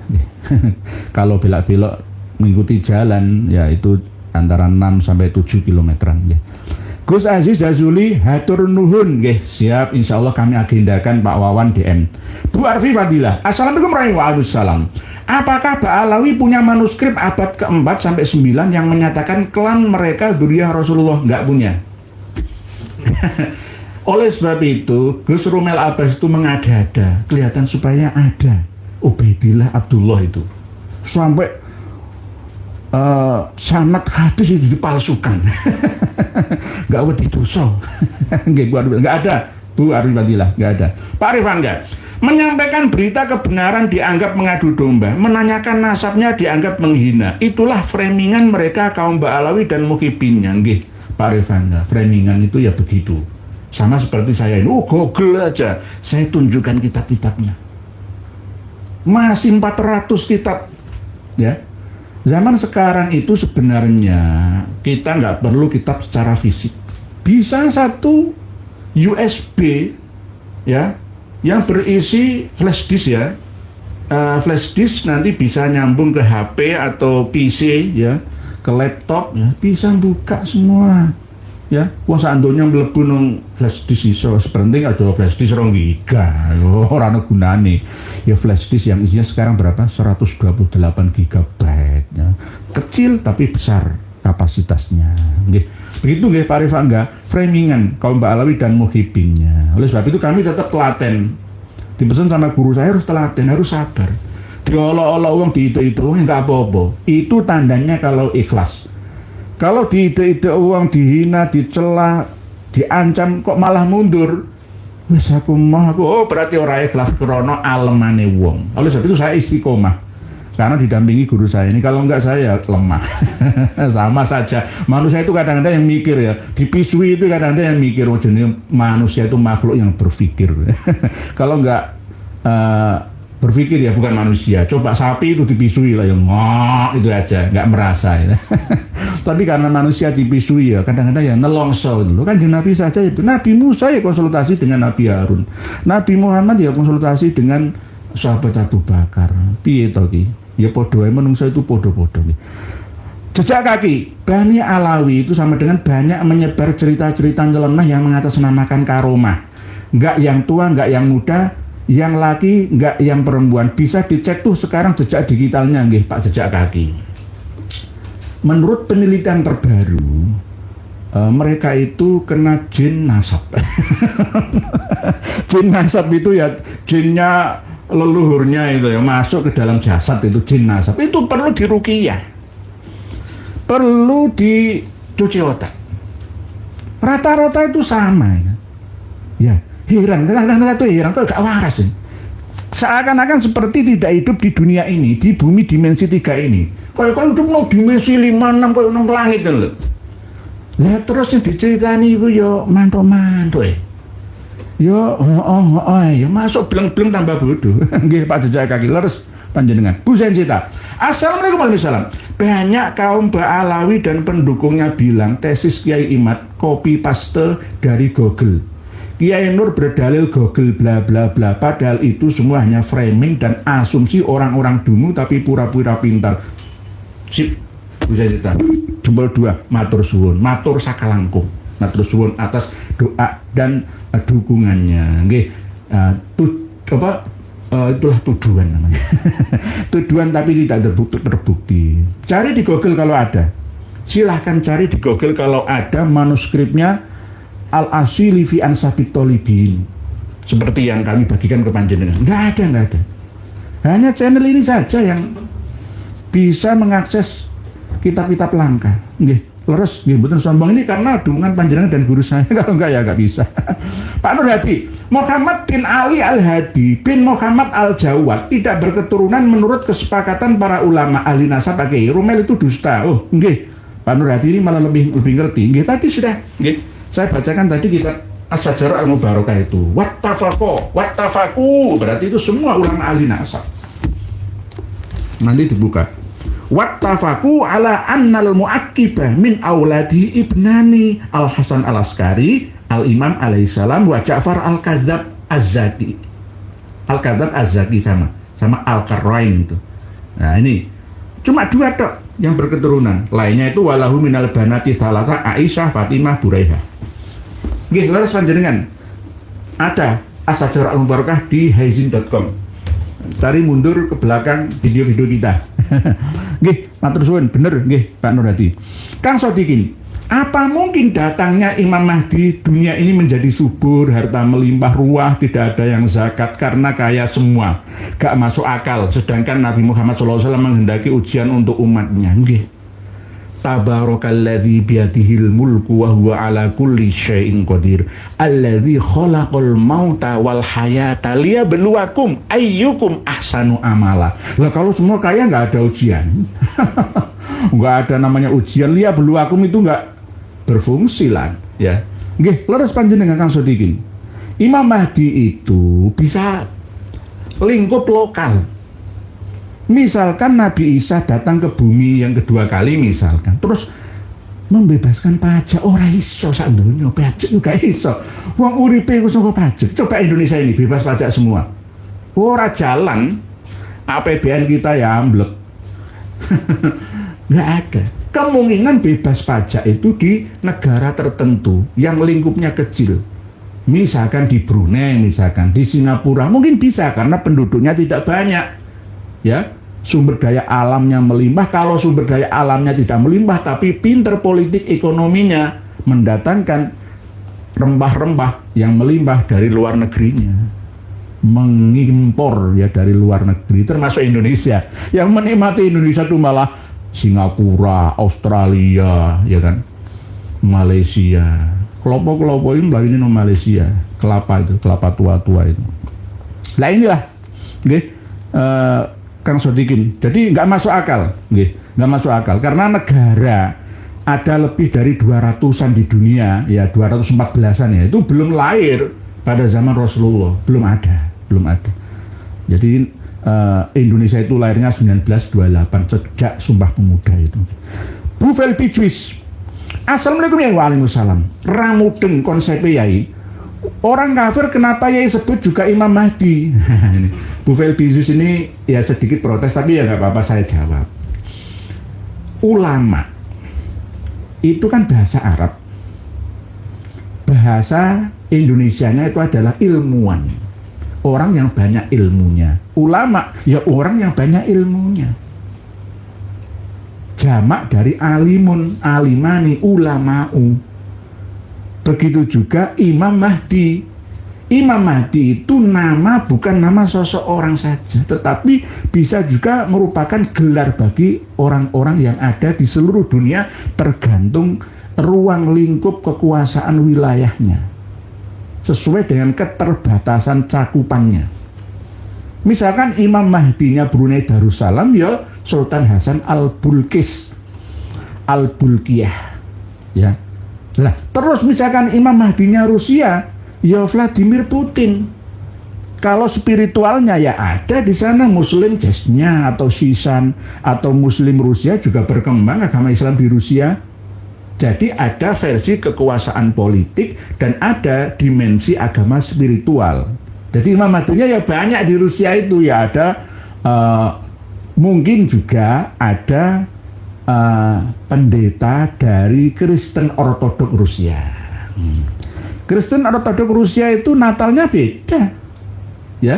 Kalau belak-belok mengikuti jalan ya itu antara 6 sampai 7 km ya. Gus Aziz Dazuli hatur nuhun nggih, siap, insyaallah kami agendakan Pak Wawan DM. Bu Arfi Fadilah, Assalamualaikum warahmatullahi wabarakatuh. Apakah Ba'alawi punya manuskrip abad ke-4 sampai 9 yang menyatakan klan mereka dzurriyyah Rasulullah? Enggak punya. Oleh sebab itu, Gus Rumel Abbas itu mengada-ada, kelihatan supaya ada Ubaidillah Abdullah itu. Sampai sanad hadis itu dipalsukan. Nggak wedi dosa. Nggak ada, Bu Arif Fadilah, nggak ada. Pak Arif Angga, menyampaikan berita kebenaran dianggap mengadu domba, menanyakan nasabnya dianggap menghina. Itulah framingan mereka kaum Ba'alawi dan Muhibinnya. Nggih, Pak Arif Angga, framingan itu ya begitu. Sama seperti saya ini, Google aja, saya tunjukkan kitab-kitabnya. Masih 400 kitab, ya. Zaman sekarang itu sebenarnya kita nggak perlu kitab secara fisik. Bisa satu USB, ya, yang berisi flash disk ya. Flash disk nanti bisa nyambung ke HP atau PC ya, ke laptop ya, bisa buka semua. Ya, wong sandonya mlebu nang flash disk iso, sepenting aja flash disk 2 giga. Ora ana gunane. Ya flash disk yang isinya sekarang berapa? 128 GB ya. Kecil tapi besar kapasitasnya. Nggih. Begitu nggih Pak Arif Angga, framingan kaum Ba'alawi dan Muhibinnya. Oleh sebab itu kami tetap telaten. Dipesan sama guru saya harus telaten, harus sabar. Diolok-olok wong diitu-itu enggak apa-apa. Itu tandanya kalau ikhlas. Kalau diide-ide uang, dihina, dicela, diancam kok malah mundur. Wis aku berarti ora ikhlas krana alemane wong. Oleh sebab itu saya istiqomah. Karena didampingi guru saya ini, kalau enggak saya lemah. Sama saja. Manusia itu kadang-kadang yang mikir ya. Dipisui itu kadang-kadang yang mikir. Oh, jenis manusia itu makhluk yang berpikir. Kalau enggak berpikir ya bukan manusia. Coba sapi itu dipisui lah yang ngok itu aja, nggak merasa ya. Tapi karena manusia dipisui ya kadang-kadang ya nelongso itu kan. Nabi saja itu, Nabi Musa ya konsultasi dengan Nabi Harun, Nabi Muhammad ya konsultasi dengan sahabat Abu Bakar. Piye to ki? Ya podo ae menungso itu podo-podo nih. Jejak kaki Bani Alawi itu sama dengan banyak menyebar cerita-cerita nyeleneh yang mengatasnamakan karomah. Nggak yang tua, nggak yang muda, yang laki nggak yang perempuan. Bisa dicek tuh sekarang jejak digitalnya nggih Pak Jejak Kaki. Menurut penelitian terbaru, mereka itu kena jin nasab. Jin nasab itu ya jinnya leluhurnya itu ya masuk ke dalam jasad, itu jin nasab. Itu perlu diruqyah. Perlu dicuci otak. Rata-rata itu sama ya. Heran, kadang-kadang itu heran, kok gak waras ya. Seakan-akan seperti tidak hidup di dunia ini, di bumi dimensi 3 ini. Kayak hidup no dimensi 5, 6, kayak nang langit lho. Lah terus yang diceritani itu yo mantuk-mantuk yo ya masuk bleng-bleng tambah bodoh. Nggih Pak Jejak Kaki leres panjenengan. Bu Sensita. Assalamualaikum warahmatullahi wabarakatuh. Banyak kaum Ba'alawi dan pendukungnya bilang tesis Kiai Imad copy paste dari Google. Kiai Nur berdalil Google bla bla bla, padahal itu semua hanya framing dan asumsi orang-orang dungu tapi pura-pura pintar. Sip, bisa cerita. Jempol 2, matur suwun, matur sakalangkung, matur suwun atas doa dan dukungannya. Nggih, itulah tuduhan namanya. Tuduhan tapi tidak terbukti. Cari di Google kalau ada. Silahkan cari di Google kalau ada manuskripnya Al-Asili fi Ansabit Tolibin, seperti yang kami bagikan ke panjenengan. Nggak ada. Hanya channel ini saja yang bisa mengakses kitab-kitab langka. Nggih, leres nggih mboten sombong ini karena dukungan panjenengan dan guru saya. Kalau enggak ya nggak bisa. Pak Nur Hadi, Muhammad bin Ali Al-Hadi bin Muhammad Al-Jawad tidak berketurunan menurut kesepakatan para ulama ahli nasab. Pakai Rumel itu dusta. Oh, nggih. Pak Nur Hadi ini malah lebih ngerti. Nggih, tadi sudah. Nggih. Saya bacakan tadi kitab As-Sajarah Al-Mubarakah itu. Wattafaku berarti itu semua ulama ahli nasab. Nanti dibuka. Wattafaku ala annal mu'aqqibah min auladi ibnani Al-Hasan Al-Askari Al-Imam alaihissalam wa Ja'far Al-Kadzab Az-Zaki. Al-Kadzab Az-Zaki sama Al-Qarrain itu. Nah ini cuma 2 tok yang berketurunan. Lainnya itu walahu minal banati thalatha Aisyah, Fatimah, Buraiha. Nggih, leres panjenengan. Ada As-Sajarah Al-Mubarakah di haizin.com. Cari mundur ke belakang video-video kita. Nggih, matur suwun, bener nggih Pak Nur Hadi. Kang Sodikin, Apa mungkin datangnya Imam Mahdi dunia ini menjadi subur, harta melimpah ruah, tidak ada yang zakat karena kaya semua, gak masuk akal. Sedangkan Nabi Muhammad SAW menghendaki ujian untuk umatnya. Nggih. Tabarakalladzi biyadihil mulku wa huwa ala kulli syai'in qadir. Alladzi khalaqal mauta wal hayata liyabluwakum ayyukum ahsanu amala. Lah kalau semua kaya nggak ada ujian. Nggak ada namanya ujian. Liyabluwakum itu nggak berfungsi lah, ya. Nggih, leres panjenengan Kang Sodikin. Imam Mahdi itu bisa lingkup lokal. Misalkan Nabi Isa datang ke bumi yang kedua kali misalkan, terus membebaskan pajak, ora iso sak donya pajak juga iso. Wong uripe ku saka pajak. Coba Indonesia ini bebas pajak semua. Ora jalan. APBN kita ya amblek. Nggak ada. Kemungkinan bebas pajak itu di negara tertentu yang lingkupnya kecil. Misalkan di Brunei, misalkan di Singapura, mungkin bisa karena penduduknya tidak banyak. Ya, sumber daya alamnya melimpah. Kalau sumber daya alamnya tidak melimpah, tapi pinter politik ekonominya, mendatangkan rempah-rempah yang melimpah dari luar negerinya, mengimpor ya dari luar negeri, termasuk Indonesia. Yang menikmati Indonesia itu malah Singapura, Australia, ya kan, Malaysia. Kelompok-kelompok ini melalui Malaysia, kelapa itu, kelapa tua-tua itu. Nah inilah, okay, Kang Sodikin. Jadi nggak masuk akal, okay, nggak masuk akal karena negara ada lebih dari 200-an di dunia, ya 214-an ya, itu belum lahir pada zaman Rasulullah, belum ada. Jadi Indonesia itu lahirnya 1928 sejak Sumpah Pemuda itu. Bu Velpi Juis. Assalamualaikum ya waalaikumsalam. Ramudeng konsep yai. Orang kafir kenapa yai sebut juga Imam Mahdi? Bu Velpi Juis ini ya sedikit protes tapi ya nggak apa-apa saya jawab. Ulama itu kan bahasa Arab. Bahasa Indonesianya itu adalah ilmuwan. Orang yang banyak ilmunya. Ulama ya orang yang banyak ilmunya. Jamak dari alimun, alimani, ulama'u. Begitu juga Imam Mahdi. Imam Mahdi itu nama bukan nama seseorang saja, tetapi bisa juga merupakan gelar bagi orang-orang yang ada di seluruh dunia tergantung ruang lingkup kekuasaan wilayahnya. Sesuai dengan keterbatasan cakupannya. Misalkan Imam Mahdinya Brunei Darussalam ya Sultan Hasan Al-Bulkis, Al-Bulkiyah, ya. Nah, terus misalkan Imam Mahdinya Rusia ya Vladimir Putin. Kalau spiritualnya ya ada di sana Muslim Chechnya atau Shishan atau Muslim Rusia juga berkembang agama Islam di Rusia. Jadi ada versi kekuasaan politik dan ada dimensi agama spiritual. Jadi Imam Mahdinya ya banyak di Rusia itu ya ada mungkin juga ada pendeta dari Kristen Ortodok Rusia. Kristen Ortodok Rusia itu Natalnya beda, ya.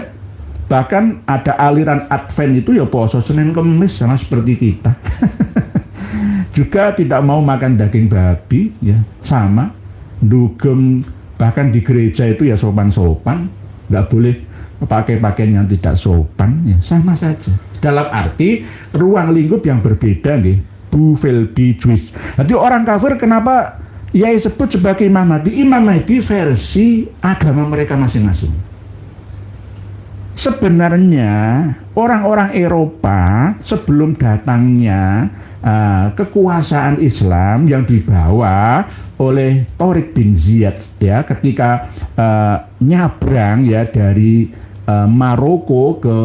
Bahkan ada aliran Advent itu ya puasa Senin Kemis sama seperti kita. Juga tidak mau makan daging babi, ya sama. Dugem bahkan di gereja itu ya sopan-sopan, nggak boleh pakai pakaian yang tidak sopan, ya sama saja. Dalam arti ruang lingkup yang berbeda, nih. Bu Velpi Juis. Nanti orang kafir kenapa ya disebut sebagai Imam Mahdi? Imam Mahdi versi agama mereka masing-masing. Sebenarnya orang-orang Eropa sebelum datangnya kekuasaan Islam yang dibawa oleh Tariq bin Ziyad ya ketika nyabrang ya dari Maroko ke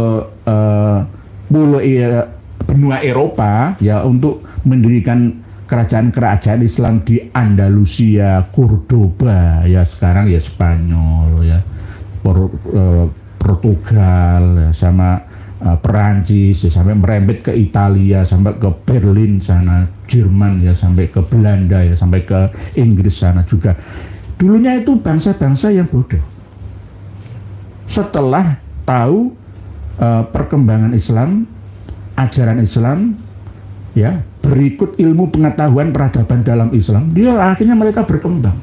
benua Eropa ya untuk mendirikan kerajaan-kerajaan Islam di Andalusia, Cordoba ya sekarang ya Spanyol ya Portugal ya, sama Perancis ya, sampai merembet ke Italia, sampai ke Berlin sana, Jerman ya, sampai ke Belanda ya, sampai ke Inggris sana juga. Dulunya itu bangsa-bangsa yang bodoh. Setelah tahu perkembangan Islam, ajaran Islam ya, berikut ilmu pengetahuan peradaban dalam Islam, dia akhirnya mereka berkembang.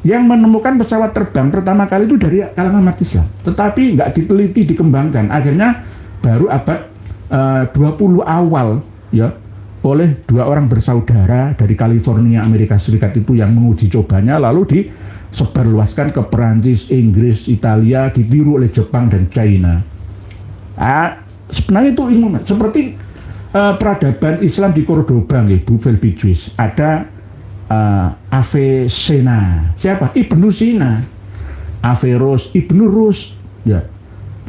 Yang menemukan pesawat terbang pertama kali itu dari kalangan umat Islam, tetapi nggak diteliti, dikembangkan. Akhirnya baru abad 20 awal, ya, oleh dua orang bersaudara dari California, Amerika Serikat itu yang menguji cobanya, lalu disebarluaskan ke Perancis, Inggris, Italia, ditiru oleh Jepang dan China. Sebenarnya itu ilmu seperti peradaban Islam di Cordoba, Bu Felbijus, ada Avicenna, siapa? Ibnu Sina, Averroes, Ibnu Rus, ya,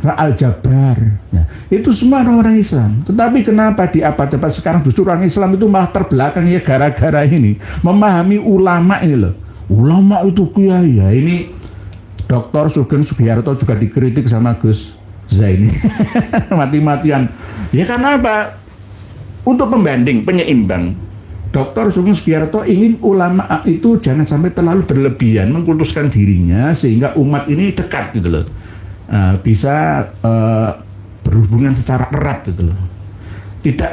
Al-Jabar, ya. Itu semua orang-orang Islam. Tetapi kenapa di abad-abad sekarang justru orang Islam itu malah terbelakang, ya gara-gara ini memahami ulama ini loh. Ulama itu kiai, ya. Ini Dr. Sugeng Sugiharto juga dikritik sama Gus Zaini mati-matian. Ya karena apa? Untuk pembanding, penyeimbang. Dr. Sugeng Sugiharto ingin ulama itu jangan sampai terlalu berlebihan mengkultuskan dirinya sehingga umat ini dekat gitu loh, bisa berhubungan secara erat gitu loh. Tidak,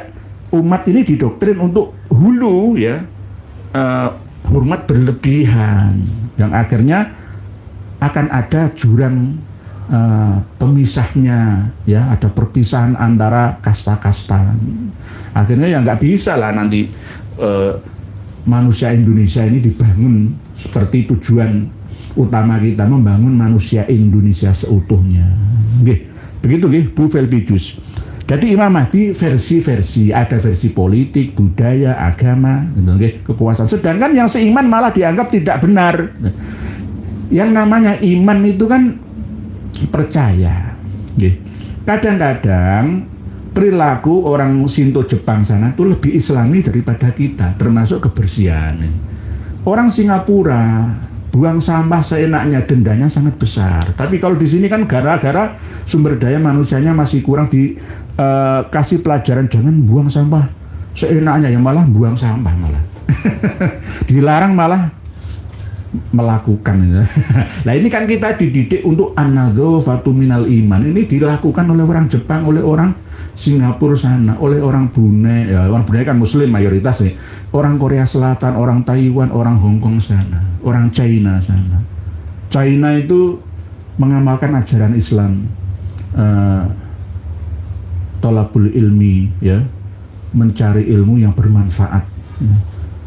umat ini didoktrin untuk hulu, ya, hormat berlebihan yang akhirnya akan ada jurang pemisahnya, ya, ada perpisahan antara kasta-kasta. Akhirnya ya nggak bisa lah nanti manusia Indonesia ini dibangun seperti tujuan utama kita membangun manusia Indonesia seutuhnya. Begitu Bu Felbijus. Jadi Imam Mahdi versi-versi, ada versi politik, budaya, agama, kekuasaan. Sedangkan yang seiman malah dianggap tidak benar. Yang namanya iman itu kan percaya. Kadang-kadang perilaku orang Shinto Jepang sana itu lebih Islami daripada kita, termasuk kebersihan. Orang Singapura buang sampah seenaknya, dendanya sangat besar. Tapi kalau di sini kan gara-gara sumber daya manusianya masih kurang, dikasih pelajaran jangan buang sampah seenaknya, yang malah buang sampah malah dilarang malah melakukan. Nah ini kan kita dididik untuk an-nadzafatu minal iman. Ini dilakukan oleh orang Jepang, oleh orang Singapura sana, oleh orang Brunei, ya, orang Brunei kan Muslim mayoritas nih, orang Korea Selatan, orang Taiwan, orang Hong Kong sana, orang China sana. China itu mengamalkan ajaran Islam, tolabul ilmi, ya, mencari ilmu yang bermanfaat.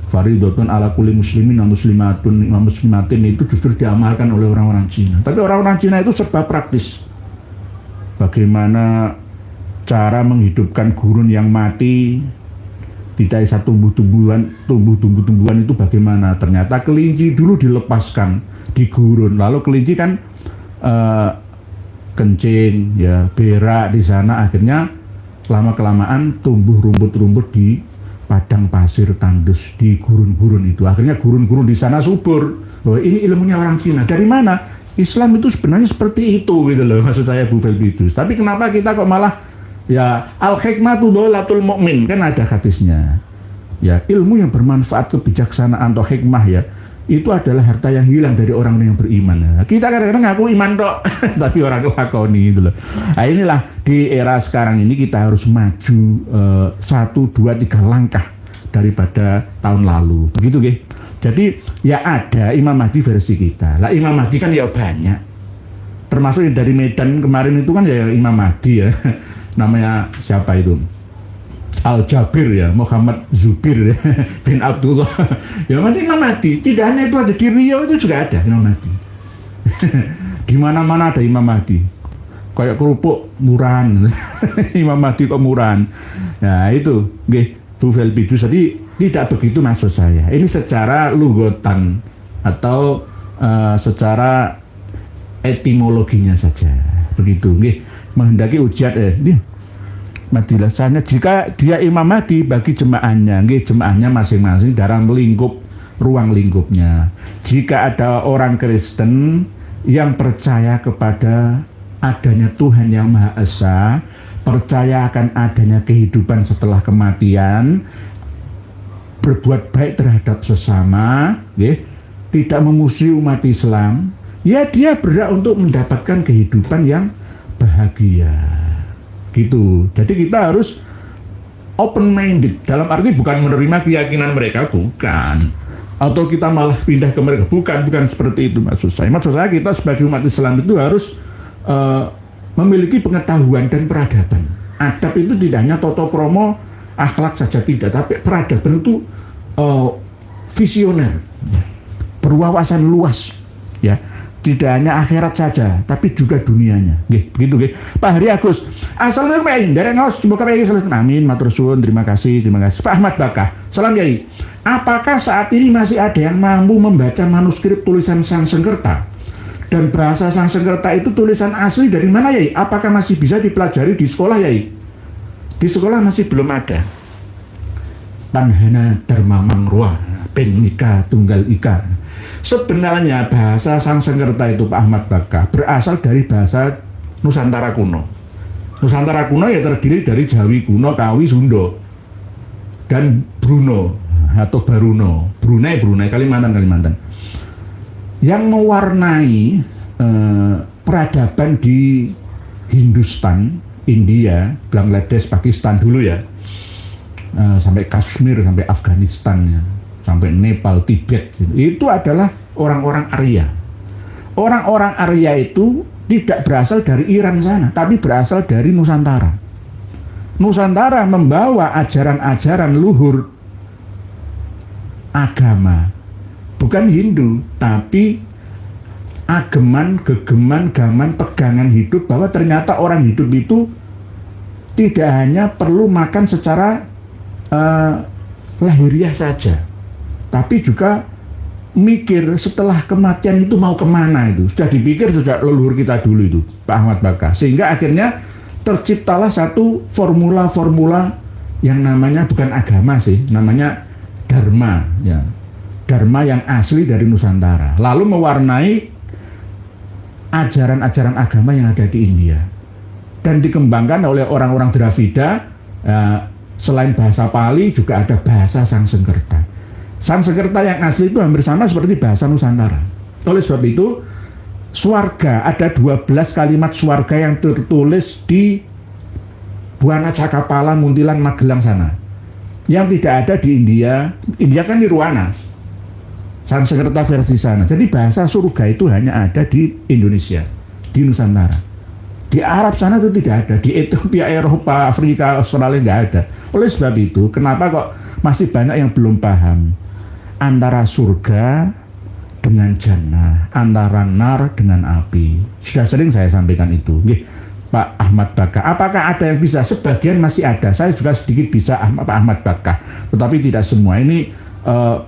Faridotun ala kulli muslimin wa muslimatun wa muslimatin itu justru diamalkan oleh orang-orang Cina. Tapi orang-orang Cina itu serba praktis. Bagaimana cara menghidupkan gurun yang mati, tidak bisa tumbuh-tumbuhan itu bagaimana? Ternyata kelinci dulu dilepaskan di gurun, lalu kelinci kan kencing, ya, berak di sana, akhirnya lama-kelamaan tumbuh rumput-rumput di padang pasir tandus di gurun-gurun itu. Akhirnya gurun-gurun di sana subur. Loh, ini ilmunya orang Cina. Dari mana? Islam itu sebenarnya seperti itu gitu loh, maksud saya Bu Felbijus. Tapi kenapa kita kok malah, ya, al-hikmatu dholatul mu'min, kan ada hadisnya. Ya, ilmu yang bermanfaat, kebijaksanaan atau hikmah, ya, itu adalah harta yang hilang dari orang yang beriman. Ya. Kita kadang-kadang ngaku iman tok, tapi orang lakoni gitu loh. Nah, inilah di era sekarang ini kita harus maju 1, 2, 3 langkah daripada tahun lalu. Begitu, Ge. Jadi ya ada Imam Mahdi versi kita. Lah Imam Mahdi kan ya banyak. Termasuk yang dari Medan kemarin itu kan ya Imam Mahdi, ya. Namanya siapa itu? Al-Jabir, ya, Muhammad Zubir bin Abdullah. Ya Imam Mahdi. Tidak hanya itu aja, di Riau itu juga ada Imam Mahdi. Di mana-mana ada Imam Mahdi. Kayak kerupuk murahan. Imam Mahdi kok murahan. Nah itu, Bu Felbijus. Jadi tidak begitu maksud saya. Ini secara lugotan atau secara etimologinya saja. Begitu, menghendaki ujian Madilasanya jika dia Imam Mahdi bagi jemaahnya, jemaahnya masing-masing dalam lingkup ruang lingkupnya. Jika ada orang Kristen yang percaya kepada adanya Tuhan yang Maha Esa, percaya akan adanya kehidupan setelah kematian, berbuat baik terhadap sesama, tidak memusuhi umat Islam, ya dia berhak untuk mendapatkan kehidupan yang bahagia. Gitu. Jadi kita harus open minded, dalam arti bukan menerima keyakinan mereka, bukan, atau kita malah pindah ke mereka, bukan seperti itu maksud saya. Maksud saya kita sebagai umat Islam itu harus memiliki pengetahuan dan peradaban. Adab itu tidak hanya toto kromo akhlak saja, tidak, tapi peradaban itu visioner, berwawasan luas, ya. Tidak hanya akhirat saja, tapi juga dunianya. Begitu, Pak Hari Agus. Assalamualaikum Yai. Derek ngaos, semoga Yai selesai. Amin, matur suwun, terima kasih. Pak Ahmad Bakah. Salam Yai. Apakah saat ini masih ada yang mampu membaca manuskrip tulisan Sanskerta? Dan bahasa Sanskerta itu tulisan asli dari mana, Yai? Apakah masih bisa dipelajari di sekolah, Yai? Di sekolah masih belum ada. Tanhana Dharma Mangrua, Ben Nika Tunggal Ika. Sebenarnya bahasa Sanskerta itu, Pak Ahmad Bakah, berasal dari bahasa Nusantara kuno. Nusantara kuno ya terdiri dari Jawi kuno, Kawi, Sunda, dan Bruno atau Baruno, Brunei, Kalimantan. Yang mewarnai peradaban di Hindustan, India, Bangladesh, Pakistan dulu ya, sampai Kashmir, sampai Afghanistan ya, sampai Nepal, Tibet, gitu. Itu adalah orang-orang Arya. Orang-orang Arya itu tidak berasal dari Iran sana, tapi berasal dari Nusantara. Nusantara membawa ajaran-ajaran luhur agama, bukan Hindu, tapi ageman, gegeman, gaman, pegangan hidup, bahwa ternyata orang hidup itu tidak hanya perlu makan secara lahiriah saja, tapi juga mikir setelah kematian itu mau kemana. Itu sudah dipikir sejak leluhur kita dulu itu, Pak Ahmad Bakah. Sehingga akhirnya terciptalah satu formula-formula yang namanya bukan agama sih, namanya dharma ya. Dharma yang asli dari Nusantara, lalu mewarnai ajaran-ajaran agama yang ada di India dan dikembangkan oleh orang-orang Dravida. Selain bahasa Pali juga ada bahasa Sanskerta. Sanskerta yang asli itu hampir sama seperti bahasa Nusantara. Oleh sebab itu, swarga, ada 12 kalimat swarga yang tertulis di Buana Cakapala, Muntilan, Magelang sana, yang tidak ada di India. India kan di Ruana, Sanskerta versi sana. Jadi bahasa surga itu hanya ada di Indonesia, di Nusantara. Di Arab sana itu tidak ada, di Ethiopia, Eropa, Afrika, Australia nggak ada. Oleh sebab itu, kenapa kok masih banyak yang belum paham antara surga dengan jannah, antara nar dengan api. Sudah sering saya sampaikan itu, Pak Ahmad Bakah. Apakah ada yang bisa? Sebagian masih ada. Saya juga sedikit bisa, Pak Ahmad Bakah, tetapi tidak semua. Ini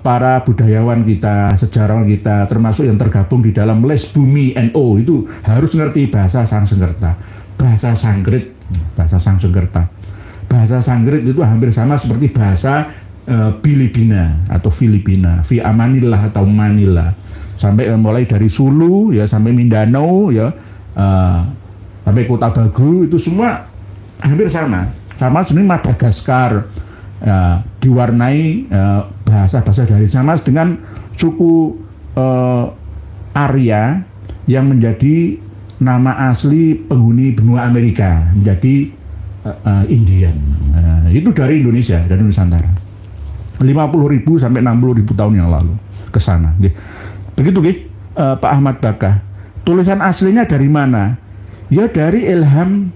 para budayawan kita, sejarawan kita, termasuk yang tergabung di dalam Les Bumi NO itu harus ngerti bahasa Sanskerta, bahasa Sanskrit, bahasa Sanskerta. Bahasa Sanskrit itu hampir sama seperti bahasa Filipina atau Filipina, Fi Amanillah atau Manila, sampai mulai dari Sulu ya sampai Mindanao ya, sampai Kota Bagu, itu semua hampir sama. Sama seperti Madagaskar. Diwarnai bahasa-bahasa dari sama dengan suku Arya yang menjadi nama asli penghuni benua Amerika, menjadi Indian. Itu dari Indonesia, dari Nusantara. 50.000 sampai 60.000 tahun yang lalu ke sana. Begitu Pak Ahmad Bakah. Tulisan aslinya dari mana? Ya dari ilham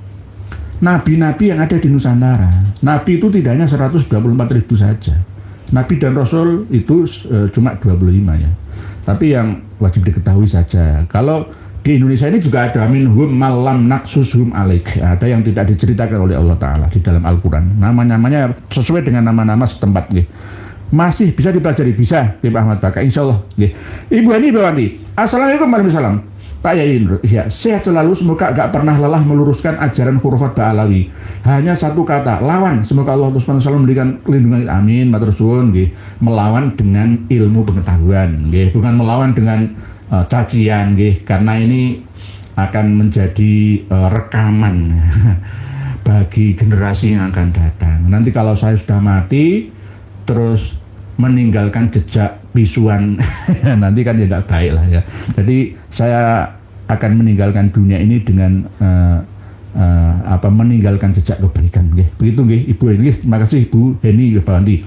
nabi-nabi yang ada di Nusantara. Nabi itu tidak hanya 124.000 saja. Nabi dan Rasul itu cuma 25 ya. Tapi yang wajib diketahui saja, kalau di Indonesia ini juga ada minhum malam naksushum alaik. Ada yang tidak diceritakan oleh Allah Ta'ala di dalam Al-Quran. Namanya sesuai dengan nama-nama setempat. Masih bisa dipelajari, bisa, Pak Ahmad Bakah, insya Allah. Ibu Hani Bawanti, Assalamualaikum warahmatullahi wabarakatuh. Pak Yai, ya, sehat selalu, semoga gak pernah lelah meluruskan ajaran hurufat Ba'alawi. Hanya satu kata, lawan. Semoga Allah SWT memberikan kelindungan. Amin, matur suwun. Melawan dengan ilmu pengetahuan, bukan melawan dengan cacian, karena ini akan menjadi rekaman bagi generasi yang akan datang. Nanti kalau saya sudah mati, terus meninggalkan jejak bisuan, nanti kan ya nggak baik lah ya. Jadi saya akan meninggalkan dunia ini dengan meninggalkan jejak kebaikan. Begitu nggih Ibu Heni. Terima kasih Ibu Heni Yubanti.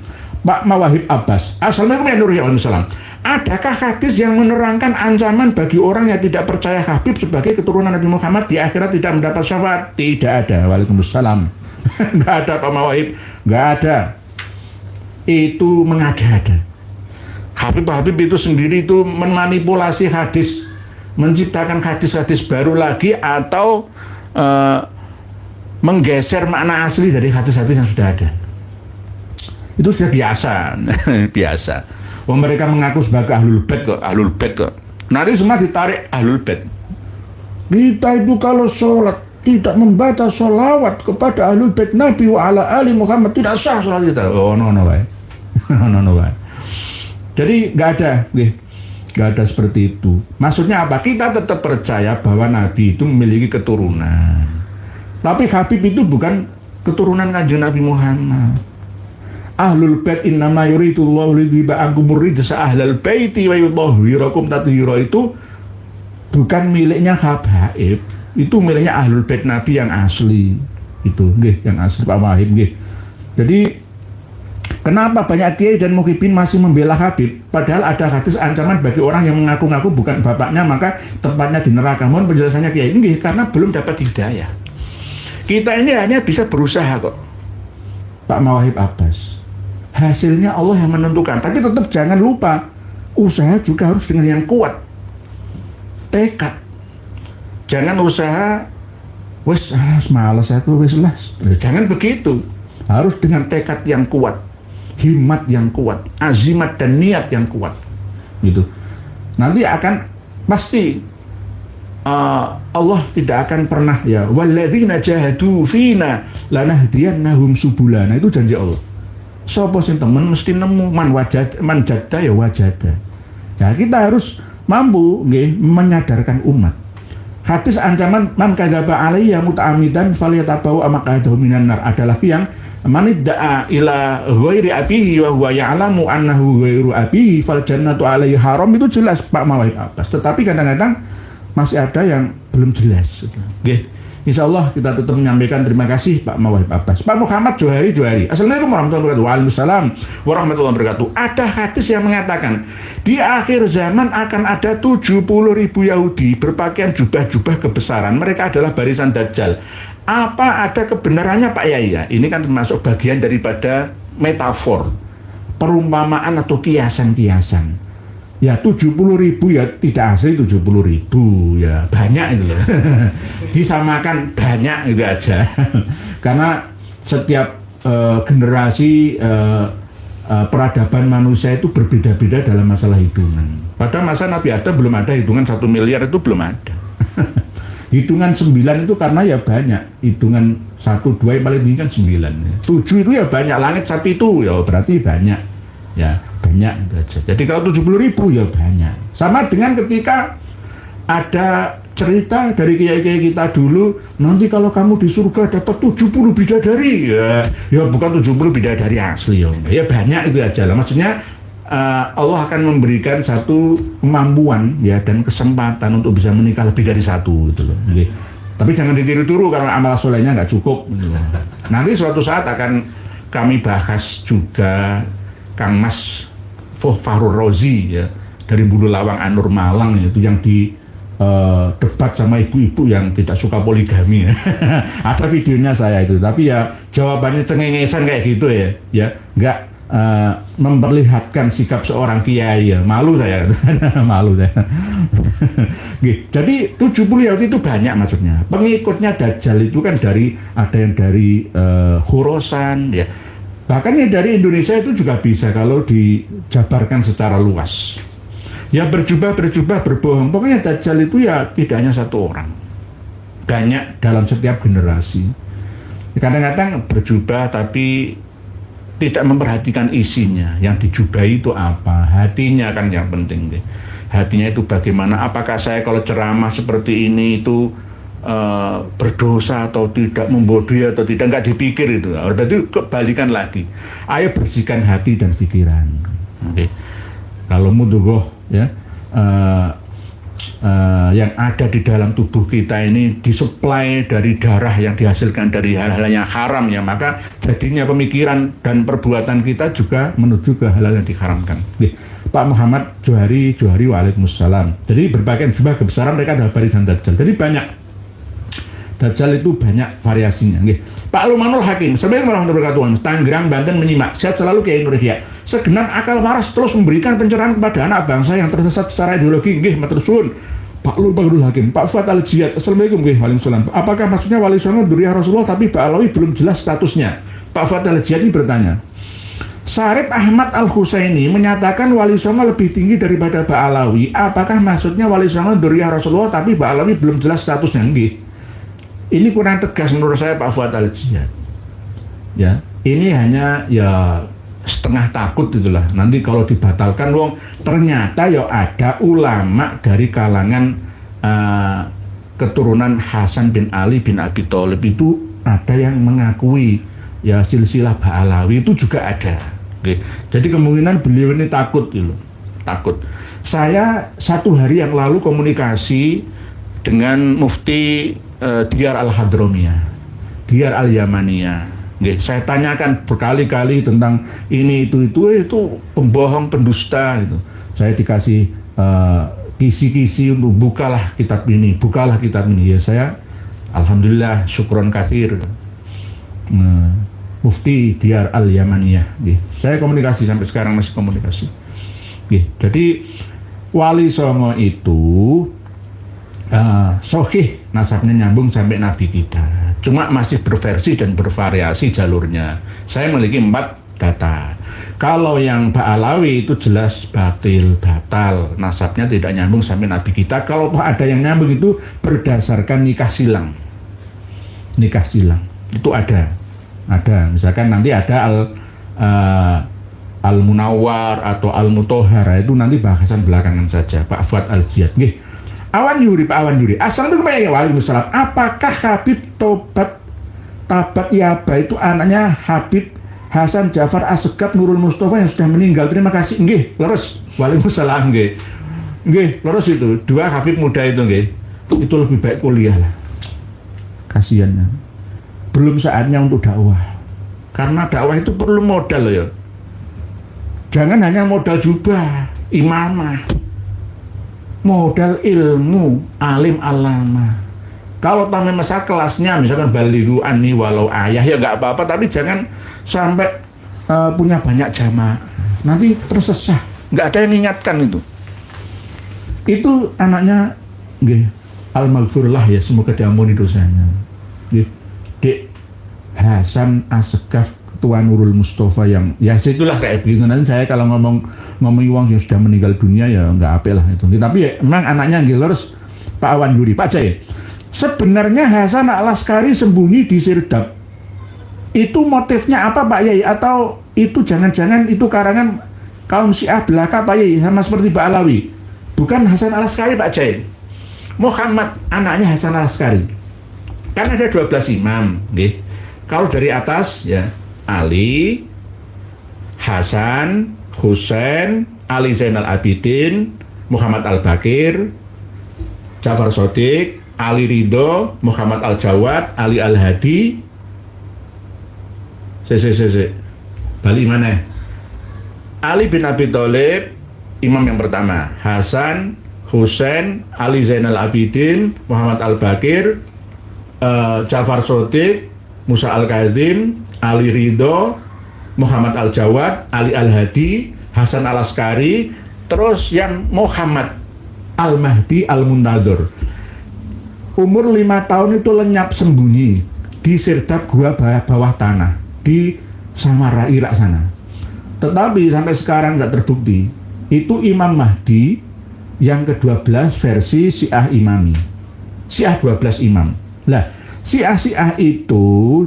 Pak Mawahib Abbas. Assalamualaikum warahmatullahi wabarakatuh. Adakah hadis yang menerangkan ancaman bagi orang yang tidak percaya Habib sebagai keturunan Nabi Muhammad di akhirat tidak mendapat syafaat? Tidak ada. Waalaikumsalam. Nggak ada Pak Mawahib. Nggak ada. Itu mengada-ada. Habib itu sendiri itu memanipulasi hadis, menciptakan hadis-hadis baru lagi atau menggeser makna asli dari hadis-hadis yang sudah ada. Itu sudah biasa. Biasa. Wong mereka mengaku sebagai ahlul bait kok. Nanti semua ditarik ahlul bait. Kita itu kalau sholat tidak membaca sholawat kepada ahlul bait Nabi wa ala ali Muhammad, tidak sah sholat kita. Oh no wae. No wae. Jadi nggak ada seperti itu. Maksudnya apa? Kita tetap percaya bahwa Nabi itu memiliki keturunan. Tapi Habib itu bukan keturunan Kanjeng Nabi Muhammad. Ahlul bait innama yuridullahu liyudhiba ankumur rijsa ahlal baiti wa yutahhirakum tathira itu bukan miliknya Habib, itu miliknya Ahlul Bait Nabi yang asli. Itu nggih, yang asli Pak Wahib nggih. Jadi kenapa banyak kiai dan muhibin masih membela Habib padahal ada hadis ancaman bagi orang yang mengaku-ngaku bukan bapaknya maka tempatnya di neraka? Mohon penjelasannya kiai. Nggih, karena belum dapat hidayah. Kita ini hanya bisa berusaha kok. Pak Mawahib Abbas. Hasilnya Allah yang menentukan. Tapi tetap jangan lupa, usaha juga harus dengan yang kuat. Tekad. Jangan usaha, wes malas aku, wes lah. Jangan begitu. Harus dengan tekad yang kuat, himmat yang kuat, azimat dan niat yang kuat. Gitu. Nanti akan pasti Allah tidak akan pernah ya walladzina jahadu fina lanahdiyannahum subulana, itu janji Allah. Sapa sing temen mesti nemu, man jadda ya wajada. Ya kita harus mampu nggih menyadarkan umat. Hadis ancaman man kadzaba alayya muta'ammidan falyatabawu maq'adahu minan nar ada lagi yang man idda'a ila ghairi abihi wa huwa ya'lamu annahu ghairu abihi fal jannatu alayhi haram, itu jelas Pak Mawahib Abbas. Tetapi kadang-kadang masih ada yang belum jelas. Nggih. Insyaallah kita tetap menyampaikan terima kasih Pak Mawahib Abbas. Pak Muhammad Johari. Assalamualaikum warahmatullahi wabarakatuh. Waalaikumsalam warahmatullahi wabarakatuh. Ada hadis yang mengatakan di akhir zaman akan ada 70.000 Yahudi berpakaian jubah-jubah kebesaran. Mereka adalah barisan Dajjal. Apa ada kebenarannya Pak Yai? Ini kan termasuk bagian daripada metafor, perumpamaan atau kiasan-kiasan. Ya 70.000 ya tidak asli 70.000 ya banyak itu loh. Disamakan banyak itu aja. Karena setiap generasi peradaban manusia itu berbeda-beda dalam masalah hitungan. Pada masa Nabi Adam belum ada hitungan 1 miliar, itu belum ada. Hitungan 9 itu karena ya banyak. Hitungan 1, 2 yang paling tinggi kan 9. 7 itu ya banyak, langit sapi itu ya berarti banyak. Ya banyak itu aja. Jadi kalau 70.000 ya banyak. Sama dengan ketika ada cerita dari kiai-kiai kita dulu, nanti kalau kamu di surga dapat 70 bidadari. Ya bukan 70 bidadari asli ya banyak itu aja lah. Maksudnya Allah akan memberikan satu kemampuan ya dan kesempatan untuk bisa menikah lebih dari satu gitu loh. Jadi, tapi jangan ditiru-tiru karena amal solehnya nggak cukup gitu loh. Nanti suatu saat akan kami bahas juga Kang Mas Fahrul Rozi ya dari Bulu Lawang Anur Malang, itu yang di debat sama ibu-ibu yang tidak suka poligami ya. Ada videonya saya itu, tapi ya jawabannya cengengesan kayak gitu ya nggak memperlihatkan sikap seorang kiai ya. Malu saya malu saya. Jadi 70 Yahudi itu banyak maksudnya. Pengikutnya Dajjal itu kan ada yang dari Khurasan ya. Bahkan ya dari Indonesia itu juga bisa kalau dijabarkan secara luas. Ya berjubah berbohong. Pokoknya Dajjal itu ya tidak hanya satu orang. Banyak dalam setiap generasi. Kadang-kadang berjubah tapi tidak memperhatikan isinya. Yang dijubahi itu apa? Hatinya kan yang penting. Hatinya itu bagaimana? Apakah saya kalau ceramah seperti ini itu berdosa atau tidak, membodohi atau tidak, nggak dipikir itu. Berarti kebalikan lagi. Ayo bersihkan hati dan pikiran. Okay. Kalau mudughoh ya yang ada di dalam tubuh kita ini disuplai dari darah yang dihasilkan dari hal-hal yang haram ya, maka jadinya pemikiran dan perbuatan kita juga menuju ke hal-hal yang diharamkan. Pak Muhammad Johari waalaikumsalam. Jadi berbagai jumlah kebesaran mereka adalah Bari dan Dajjal. Jadi banyak. Dajjal itu banyak variasinya. Pak Lumanul Hakim, Assalamualaikum warahmatullahi wabarakatuh. Tangerang, Banten menyimak. Sehat selalu Kiai Nur Ihya. Segenap akal waras terus memberikan pencerahan kepada anak bangsa yang tersesat secara ideologi. Nggih, matur suwun. Pak Lumanul Hakim, Pak Fuad Al-Jiyad. Assalamualaikum waalaikumsalam. Apakah maksudnya Wali Songo Duriyah Rasulullah tapi Pak Alawi belum jelas statusnya? Pak Fuad Al-Jiyad ini bertanya. Syarif Ahmad Al-Husaini menyatakan Wali Songo lebih tinggi daripada Pak Alawi. Apakah maksudnya Wali Songo Duriyah Rasulullah tapi Pak Alawi belum jelas statusnya? Nggih. Ini kurang tegas menurut saya Pak Fuad Al-Jiyad. Ya, ini hanya ya setengah takut itulah. Nanti kalau dibatalkan wong ternyata ya ada ulama dari kalangan keturunan Hasan bin Ali bin Abi Thalib itu ada yang mengakui ya silsilah Ba'alawi itu juga ada. Oke. Jadi kemungkinan beliau ini takut gitu. Takut. Saya satu hari yang lalu komunikasi dengan Mufti Diyar Al-Hadromiyah, Diyar Al-Yamaniyah. Oke. Saya tanyakan berkali-kali tentang ini itu pembohong, pendusta itu. Saya dikasih kisi-kisi untuk bukalah kitab ini. Ya saya alhamdulillah syukron katsir. Mufti Diyar Al-Yamaniyah. Saya komunikasi sampai sekarang masih komunikasi. Jadi Wali Songo itu sohih nasabnya nyambung sampai Nabi kita. Cuma masih berversi dan bervariasi jalurnya. Saya memiliki 4 data. Kalau yang Ba'alawi itu jelas batal, nasabnya tidak nyambung sampai Nabi kita. Kalau ada yang nyambung itu berdasarkan nikah silang itu ada, misalkan nanti ada Al-Munawwar atau Al-Mutohara, itu nanti bahasan belakangan saja. Pak Fuad Al-Jiyad. Pak Awan Yuri. Assalamualaikum warahmatullahi. Apakah Habib Tabat Yaba itu anaknya Habib Hasan Jafar Assegaf Nurul Mustafa yang sudah meninggal? Terima kasih. Nggih, leres. Waalaikumsalam. Nggih, leres itu. 2 Habib muda itu nggih. Itu lebih baik kuliah lah. Kasihannya. Belum saatnya untuk dakwah. Karena dakwah itu perlu modal ya. Jangan hanya modal jubah, imamah. Modal ilmu, alim alama. Kalau tamu masa kelasnya misalkan balighu anni walau ayah ya nggak apa-apa, tapi jangan sampai punya banyak jamaah. Nanti tersesah, nggak ada yang mengingatkan itu. Itu anaknya nggih, al-maghfurlah ya, semoga diampuni dosanya. Dek Hasan Assegaf Ketua Nurul Mustafa yang ya situlah kayak begitu. Nanti saya kalau ngomong uang yang sudah meninggal dunia ya nggak apel lah itu. Tapi ya, memang anaknya Gilers Pak Awan Yuri. Pak Jai, sebenarnya Hasan Al-Askari sembunyi di Sirdap. Itu motifnya apa Pak Yai? Atau itu jangan-jangan itu karangan kaum Syiah belaka Pak Yai, sama seperti Pak Alawi? Bukan Hasan Al-Askari Pak Jai. Muhammad anaknya Hasan Al-Askari. Kan ada 12 imam, nggih. Kalau dari atas ya Ali, Hasan, Husain, Ali Zainal Abidin, Muhammad Al-Bakir, Ja'far Shadiq, Ali Ridho, Muhammad Al-Jawad, Ali Al-Hadi. Balik mana? Ali bin Abi Thalib, imam yang pertama. Hasan, Husain, Ali Zainal Abidin, Muhammad Al-Bakir, Ja'far Shadiq, Musa Al-Kadzim, Ali Ridho, Muhammad Al-Jawad, Ali Al-Hadi, Hasan Al-Askari, terus yang Muhammad Al-Mahdi Al-Muntadhir. Umur 5 tahun itu lenyap sembunyi di Sirdap gua bawah tanah di Samarra, Irak sana. Tetapi sampai sekarang nggak terbukti. Itu Imam Mahdi yang ke-12 versi Syiah Imami. Syiah 12 imam. Lah, Syiah itu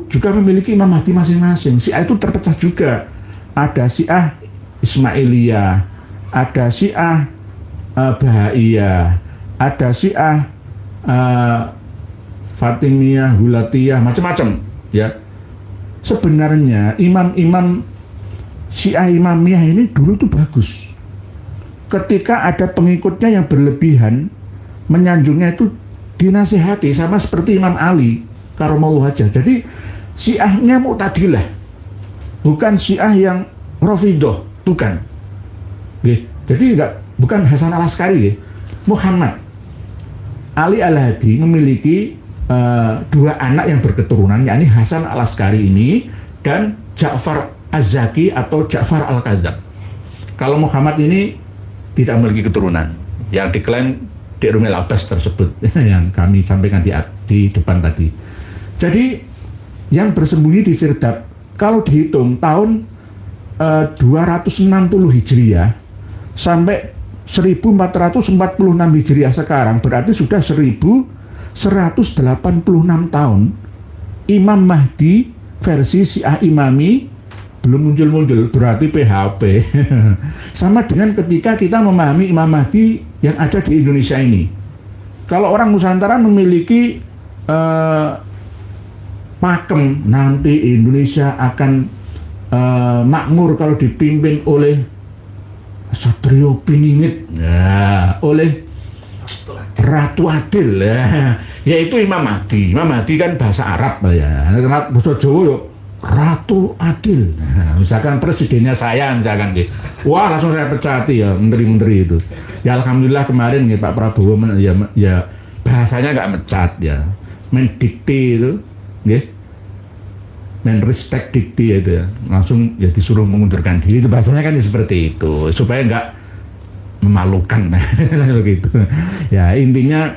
juga memiliki Imam Mahdi masing-masing. Syiah itu terpecah juga. Ada Syiah Ismailiyah, ada Syiah Bahaiyah, ada Syiah Fatimiyah, Hulatiyah, macam-macam ya. Sebenarnya imam-imam Syiah Imamiyah ini dulu tuh bagus. Ketika ada pengikutnya yang berlebihan, menyanjungnya itu dinasihati sama seperti Imam Ali karramallahu wajhah. Jadi Syiahnya Mu'tazilah, bukan Syiah yang Rafidhah, bukan. Jadi bukan Hasan Al-Askari. Muhammad Ali Al-Hadi memiliki dua anak yang berketurunan, yakni Hasan Al-Askari ini dan Ja'far Az-Zaki atau Ja'far Al-Kadzab. Kalau Muhammad ini tidak memiliki keturunan, yang diklaim di Rumel Abbas tersebut yang kami sampaikan di depan tadi. Jadi yang bersembunyi di Sirdap, kalau dihitung tahun 260 Hijriah sampai 1446 Hijriah sekarang, berarti sudah 1186 tahun Imam Mahdi versi Syiah Imami belum muncul-muncul, berarti PHP. Sama dengan ketika kita memahami Imam Mahdi yang ada di Indonesia ini. Kalau orang Nusantara memiliki pakem, nanti Indonesia akan makmur kalau dipimpin oleh Satrio Piningit, oleh Ratu Adil, yaitu Imam Mahdi. Imam Mahdi kan bahasa Arab ya, bahasa Jawa ya Ratu Adil. Misalkan presidennya saya, misalkan gitu, wah langsung saya pecati ya menteri-menteri itu. Ya alhamdulillah kemarin ya Pak Prabowo ya bahasanya nggak mecat ya, mendikte itu, ya. Menristek dikti itu ya, langsung ya disuruh mengundurkan diri, itu bahasanya kan seperti itu supaya nggak memalukan begitu ya. Intinya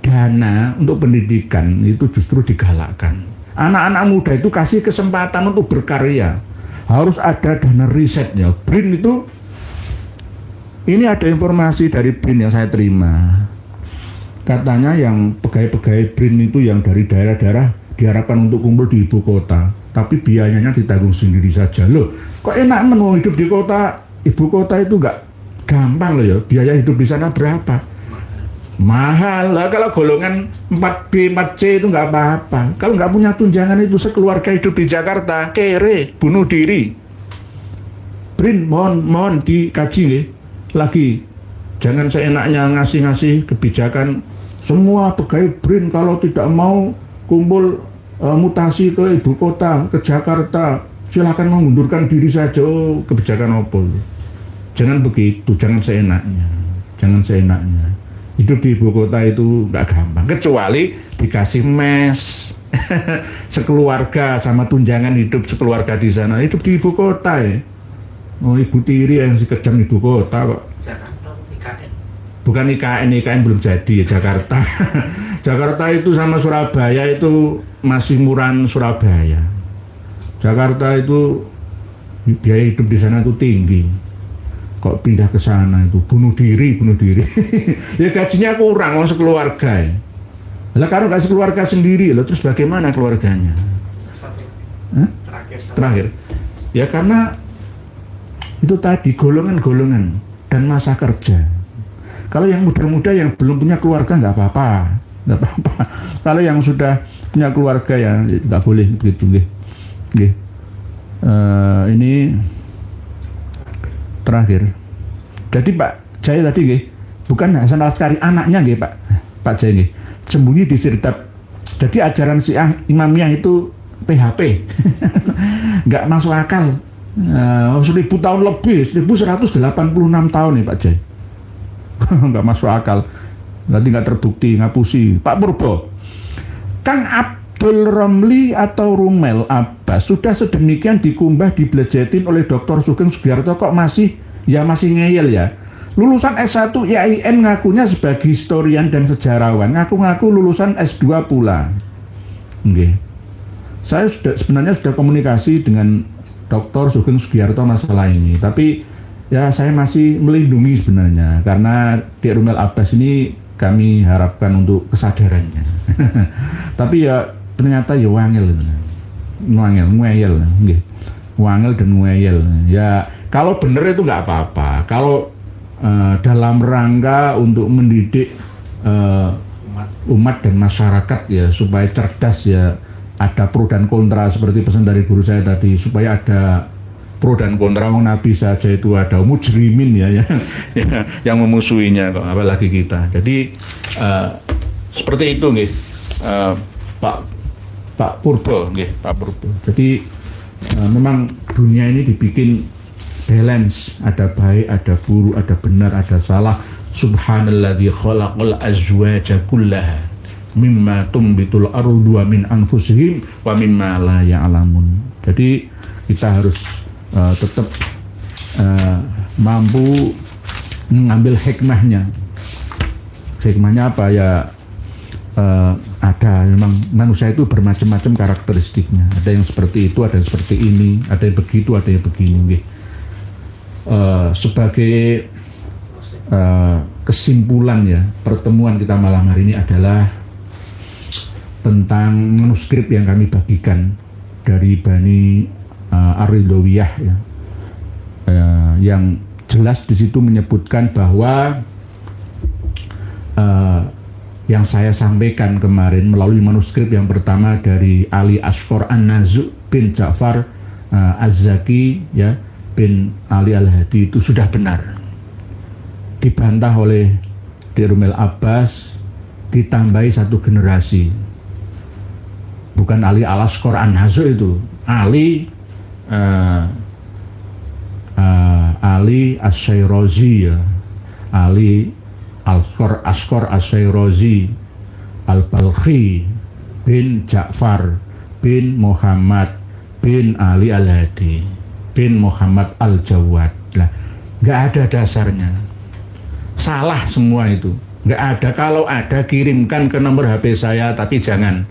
dana untuk pendidikan itu justru digalakkan. Anak-anak muda itu kasih kesempatan untuk berkarya, harus ada dana risetnya. BRIN itu, ini ada informasi dari BRIN yang saya terima, katanya yang pegawai-pegawai BRIN itu yang dari daerah-daerah diharapkan untuk kumpul di ibu kota, tapi biayanya ditanggung sendiri saja. Loh, kok enak mau hidup di kota, ibu kota itu nggak gampang loh ya. Biaya hidup di sana berapa? Mahal lah. Kalau golongan 4B, 4C itu nggak apa-apa. Kalau nggak punya tunjangan itu sekeluarga hidup di Jakarta, kere, bunuh diri. BRIN, mohon dikaji ya. Lagi, jangan seenaknya ngasih-ngasih kebijakan. Semua pegawai BRIN kalau tidak mau kumpul mutasi ke ibu kota, ke Jakarta, silakan mengundurkan diri saja. Oh, kebijakan apa? Jangan begitu, jangan seenaknya. Jangan seenaknya. Hidup di ibu kota itu nggak gampang, kecuali dikasih mes sekeluarga sama tunjangan hidup sekeluarga di sana. Hidup di ibu kota ya. Oh, Ibu Tiri yang si kejam ibu kota kok. Jakarta IKN. Bukan IKN belum jadi ya Jakarta. Jakarta itu sama Surabaya itu masih murahan Surabaya. Jakarta itu biaya hidup di sana itu tinggi. Kok pindah ke sana itu bunuh diri. Ya gajinya kurang orang sekeluarga ya. Lah kalau nggak sekeluarga sendiri loh, terus bagaimana keluarganya? Terakhir. Ya karena itu tadi golongan-golongan dan masa kerja. Kalau yang muda-muda yang belum punya keluarga nggak apa-apa. Kalau yang sudah punya keluarga ya nggak boleh begitu, ini terakhir. Jadi Pak Jaya tadi bukan Hasan Al-Askari, anaknya Pak Jaya sembunyi di Sirdap. Jadi ajaran Syiah Imamiyah itu PHP. Nggak masuk akal. 1000 tahun lebih, 1186 tahun nih Pak Jaya. Nggak masuk akal. Nanti nggak terbukti, ngapusi. Pak Purbo, Kang Abdul Romli atau Rumel Abbas sudah sedemikian dikumbah, dibelejetin oleh Dr. Sugeng Sugiarto kok masih ngeyel ya. Lulusan S1 IAIN ngakunya sebagai historian dan sejarawan, ngaku-ngaku lulusan S2 pula. Saya sebenarnya sudah komunikasi dengan Dr. Sugeng Sugiarto masalah ini, tapi ya saya masih melindungi sebenarnya karena di Rumel Abbas ini kami harapkan untuk kesadarannya. Tapi ya ternyata ya wangel dan ngeyel. Ya kalau bener itu nggak apa-apa. Kalau dalam rangka untuk mendidik umat dan masyarakat ya supaya cerdas ya, ada pro dan kontra seperti pesan dari guru saya tadi, supaya ada pro dan kontra. Nabi saja itu ada mujrimin ya, yang memusuhinya kok, apalagi kita. Jadi seperti itu nggih, Pak Purbo nggih, Pak Purbo. Jadi memang dunia ini dibikin balance, ada baik, ada buruk, ada benar, ada salah. Subhanalladzi khalaqal azwaja kullaha mimma tumbitul ardu wa min anfusihim wa mimma la ya'lamun. Jadi kita harus tetap mampu mengambil hikmahnya. Hikmahnya apa ya? Ada memang manusia itu bermacam-macam karakteristiknya. Ada yang seperti itu, ada yang seperti ini, ada yang begitu, ada yang begini. Sebagai kesimpulan ya, pertemuan kita malam hari ini adalah tentang manuskrip yang kami bagikan dari Bani Ar-Ridawiyah ya, yang jelas di situ menyebutkan bahwa yang saya sampaikan kemarin melalui manuskrip yang pertama dari Ali Ashkar An-Nazu' bin Ja'far Az-Zaki ya, bin Ali Al-Hadi itu sudah benar. Dibantah oleh Dik Rumel Abbas, ditambahi satu generasi. Bukan Ali Al-Ashkar An-Nazu' itu, Ali As-Sayrozi ya, Ali Ashkar As-Sayrozi Al-Balkhi bin Ja'far bin Muhammad bin Ali Al-Hadi bin Muhammad Al-Jawad. Lah, nggak ada dasarnya, salah semua itu, nggak ada. Kalau ada kirimkan ke nomor HP saya, tapi jangan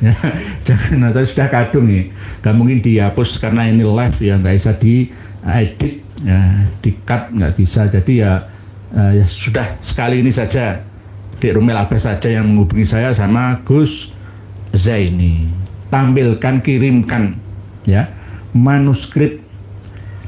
ya, jangan, atau sudah kadung nih, nggak mungkin dihapus karena ini live ya, nggak bisa diedit ya, di-cut nggak bisa. Jadi ya sudah, sekali ini saja Dik Rumel Abbas saja yang menghubungi saya sama Gus Zaini, tampilkan, kirimkan ya manuskrip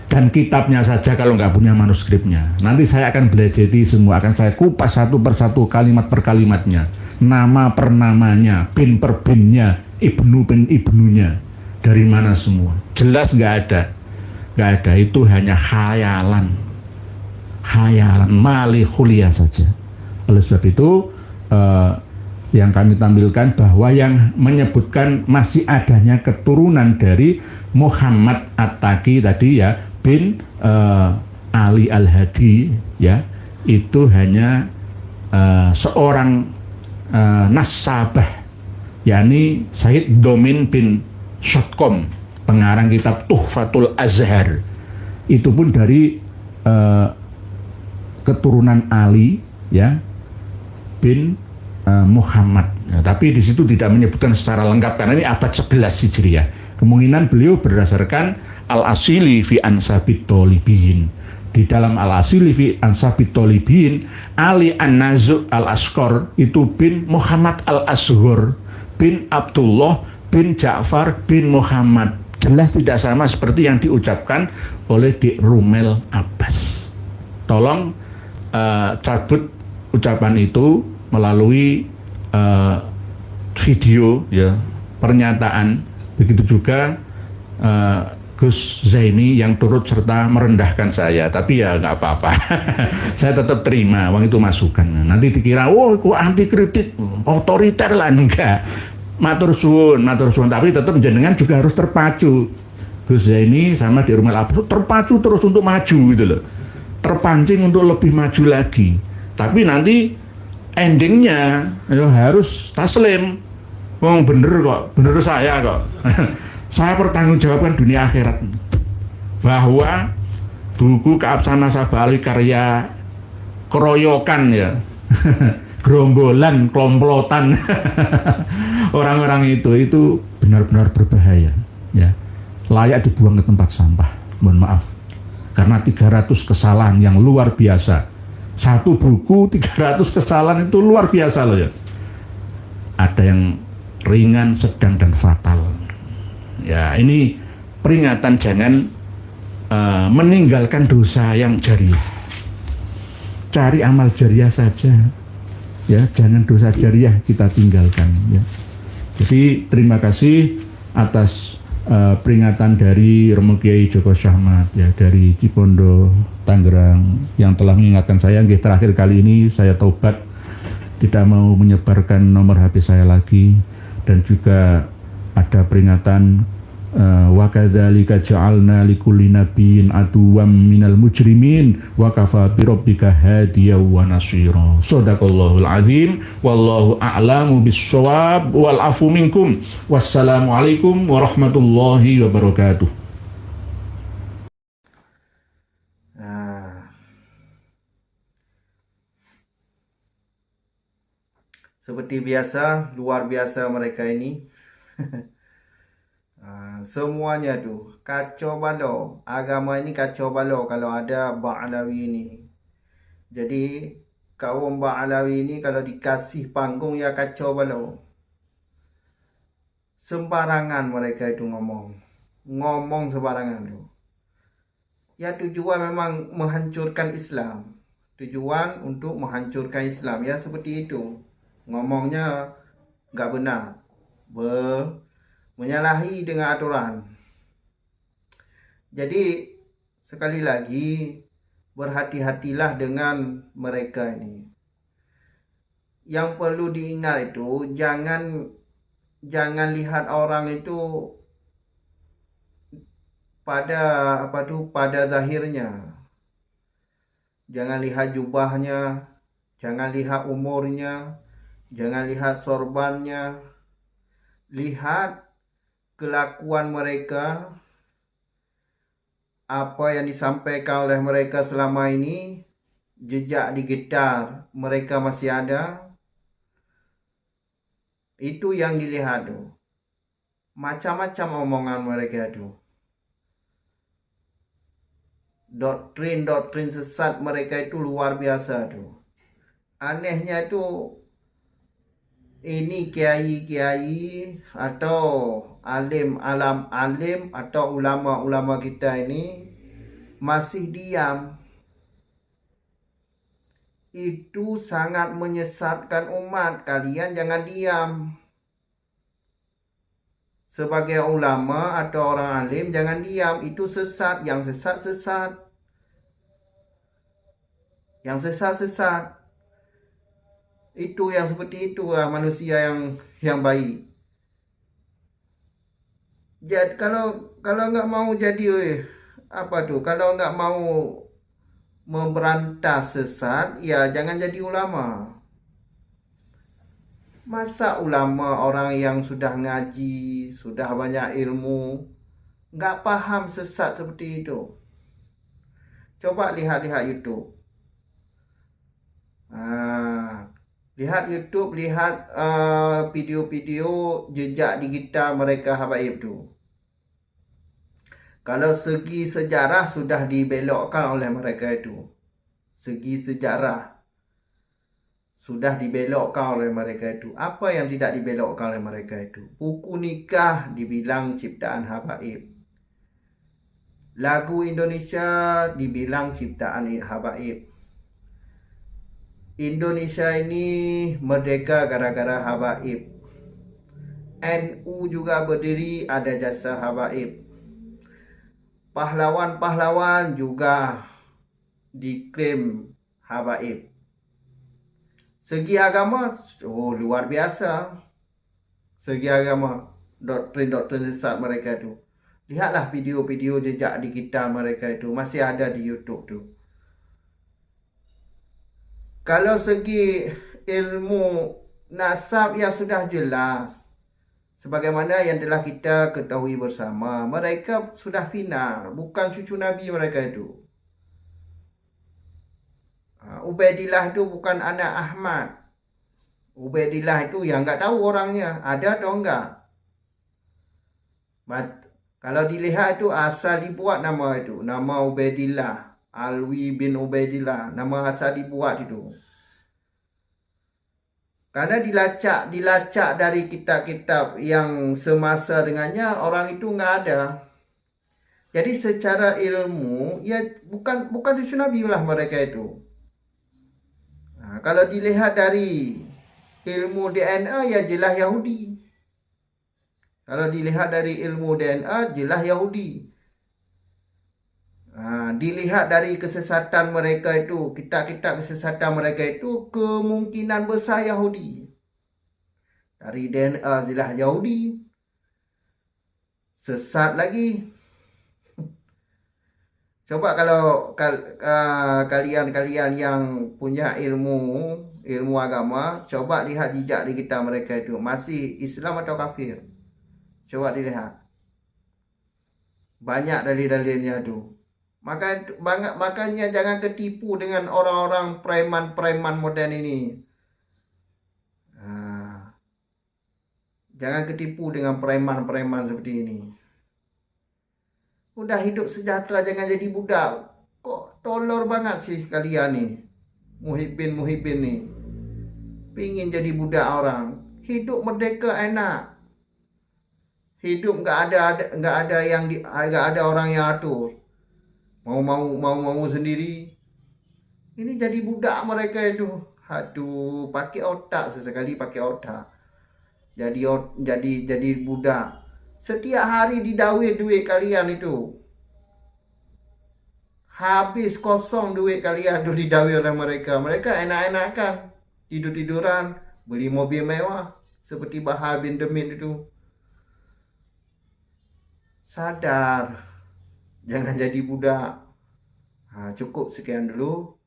dan kitabnya saja. Kalau nggak punya manuskripnya, nanti saya akan belajeti semua, akan saya kupas satu persatu, kalimat per kalimatnya, nama per namanya, bin per binnya, ibnu bin ibnunya, dari mana semua. Jelas nggak ada, itu hanya khayalan mali khuliah saja. Oleh sebab itu yang kami tampilkan bahwa yang menyebutkan masih adanya keturunan dari Muhammad At-Taqi tadi ya, bin Ali Al-Hadi ya, itu hanya seorang nasabah, yakni Sayyid Domin bin Shotkom, pengarang kitab Tuhfatul Azhar. Itu pun dari keturunan Ali ya bin Muhammad. Nah, tapi di situ tidak menyebutkan secara lengkap karena ini abad 11 Hijriah. Kemungkinan beliau berdasarkan Al-Asili fi Ansabit Tolibiyin. Di dalam Al-Asili fi Ansabit Tolibiyin, Ali An-Nazu' Al-Ashkar itu bin Muhammad Al-Ashhur bin Abdullah bin Ja'far bin Muhammad. Jelas tidak sama seperti yang diucapkan oleh Dik Rumel Abbas. Tolong cabut ucapan itu melalui video ya, pernyataan. Begitu juga Gus Zaini yang turut serta merendahkan saya, tapi ya nggak apa-apa. Saya tetap terima, wong itu masukan. Nanti dikira, kok anti kritik, otoriter lah, enggak. Matur suwun, tapi tetap jenengan juga harus terpacu. Gus Zaini sama Dik Rumel Abbas terpacu terus untuk maju gitu loh, terpancing untuk lebih maju lagi. Tapi nanti endingnya ya harus taslim. Wong bener kok, bener saya kok. Saya pertanggungjawabkan dunia akhirat bahwa buku Keabsahan Nasabah Alawi karya keroyokan ya, gerombolan, komplotan orang-orang itu benar-benar berbahaya ya, layak dibuang ke tempat sampah. Mohon maaf, karena 300 kesalahan yang luar biasa. Satu buku 300 kesalahan itu luar biasa loh ya. Ada yang ringan, sedang, dan fatal. Ya, ini peringatan, jangan meninggalkan dosa yang jariah. Cari amal jariah saja. Ya, jangan dosa jariah kita tinggalkan ya. Jadi terima kasih atas peringatan dari Romo Kiai Joko Syahmat ya dari Cipondo Tangerang yang telah mengingatkan saya nggih terakhir kali ini saya taubat tidak mau menyebarkan nomor HP saya lagi, dan juga ada peringatan wa kadzalika ja'alna likulli nabiyyin aduwwam minal mujrimin wa kafa bi rabbika hadiyan wa nasira. Shadaqallahul azim wallahu a'lamu bis-shawab wal afu minkum. Wassalamualaikum warahmatullahi wabarakatuh. Nah, seperti biasa, luar biasa mereka ini. Semuanya tu kacau balau. Agama ini kacau balau kalau ada Ba'alawi ini. Jadi kaum Ba'alawi ini kalau dikasih panggung ya kacau balau. Sembarangan mereka itu ngomong sembarangan tu. Ya tujuan memang menghancurkan Islam. Tujuan untuk menghancurkan Islam ya seperti itu. Ngomongnya enggak benar. Menyalahi dengan aturan. Jadi sekali lagi berhati-hatilah dengan mereka ini. Yang perlu diingat itu jangan lihat orang itu pada pada zahirnya. Jangan lihat jubahnya, jangan lihat umurnya, jangan lihat sorbannya. Lihat kelakuan mereka, apa yang disampaikan oleh mereka selama ini, jejak digital mereka masih ada. Itu yang dilihat tu. Macam-macam omongan mereka tu. Doktrin sesat mereka itu luar biasa tu. Anehnya tu ini kiai-kiai atau alim atau ulama-ulama kita ini masih diam. Itu sangat menyesatkan umat. Kalian jangan diam. Sebagai ulama atau orang alim jangan diam. Itu sesat. Yang sesat. Yang sesat. Itu yang seperti itu manusia yang baik. Jadi kalau enggak mau jadi kalau enggak mau memberantas sesat, ya jangan jadi ulama. Masa ulama orang yang sudah ngaji, sudah banyak ilmu, enggak paham sesat seperti itu? Coba lihat YouTube. Lihat YouTube, lihat video-video jejak digital mereka habaib tu. Kalau segi sejarah sudah dibelokkan oleh mereka itu. Segi sejarah sudah dibelokkan oleh mereka itu. Apa yang tidak dibelokkan oleh mereka itu? Buku nikah dibilang ciptaan habaib. Lagu Indonesia dibilang ciptaan habaib. Indonesia ini merdeka gara-gara habaib. NU juga berdiri ada jasa habaib. Pahlawan-pahlawan juga diklaim habaib. Segi agama, luar biasa. Segi agama, doktrin sesat mereka itu. Lihatlah video-video jejak digital mereka itu. Masih ada di YouTube tu. Kalau segi ilmu nasab ya sudah jelas. Sebagaimana yang telah kita ketahui bersama, mereka sudah final, bukan cucu Nabi mereka itu. Ubaidillah itu bukan anak Ahmad. Ubaidillah itu yang enggak tahu orangnya, ada atau enggak. Kalau dilihat itu asal dibuat nama itu, nama Ubaidillah. Alwi bin Ubaidillah, nama asal dibuat itu. Karena dilacak dari kitab-kitab yang semasa dengannya, orang itu enggak ada. Jadi secara ilmu, ya bukan cucu Nabi lah mereka itu. Kalau dilihat dari ilmu DNA, ya jelas Yahudi. Kalau dilihat dari ilmu DNA, jelas Yahudi. Dilihat dari kesesatan mereka itu, kitab-kitab kesesatan mereka itu, kemungkinan besar Yahudi. Dari DNA jelas Yahudi. Sesat lagi. Coba kalau kalian yang punya ilmu agama, coba lihat jejak di kitab mereka itu, masih Islam atau kafir. Coba dilihat. Banyak dalil-dalilnya tu. Makanya jangan ketipu dengan orang-orang preman-preman moden ini. Jangan ketipu dengan preman-preman seperti ini. Udah hidup sejahtera, jangan jadi budak. Kok tolol banget sih kalian nih. Muhibin nih. Pingin jadi budak orang. Hidup merdeka enak. Hidup nggak ada orang yang atur. Mau sendiri. Ini jadi budak mereka itu. Aduh, pakai otak sesekali, pakai otak. Jadi budak. Setiap hari didawai duit kalian itu. Habis kosong duit kalian tu didawai oleh mereka. Mereka enak-enakan. Tidur-tiduran. Beli mobil mewah. Seperti Bahar bin Demin itu. Sadar. Jangan jadi budak. Cukup sekian dulu.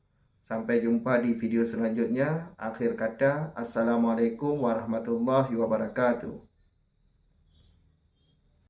Sampai jumpa di video selanjutnya. Akhir kata, Assalamualaikum warahmatullahi wabarakatuh.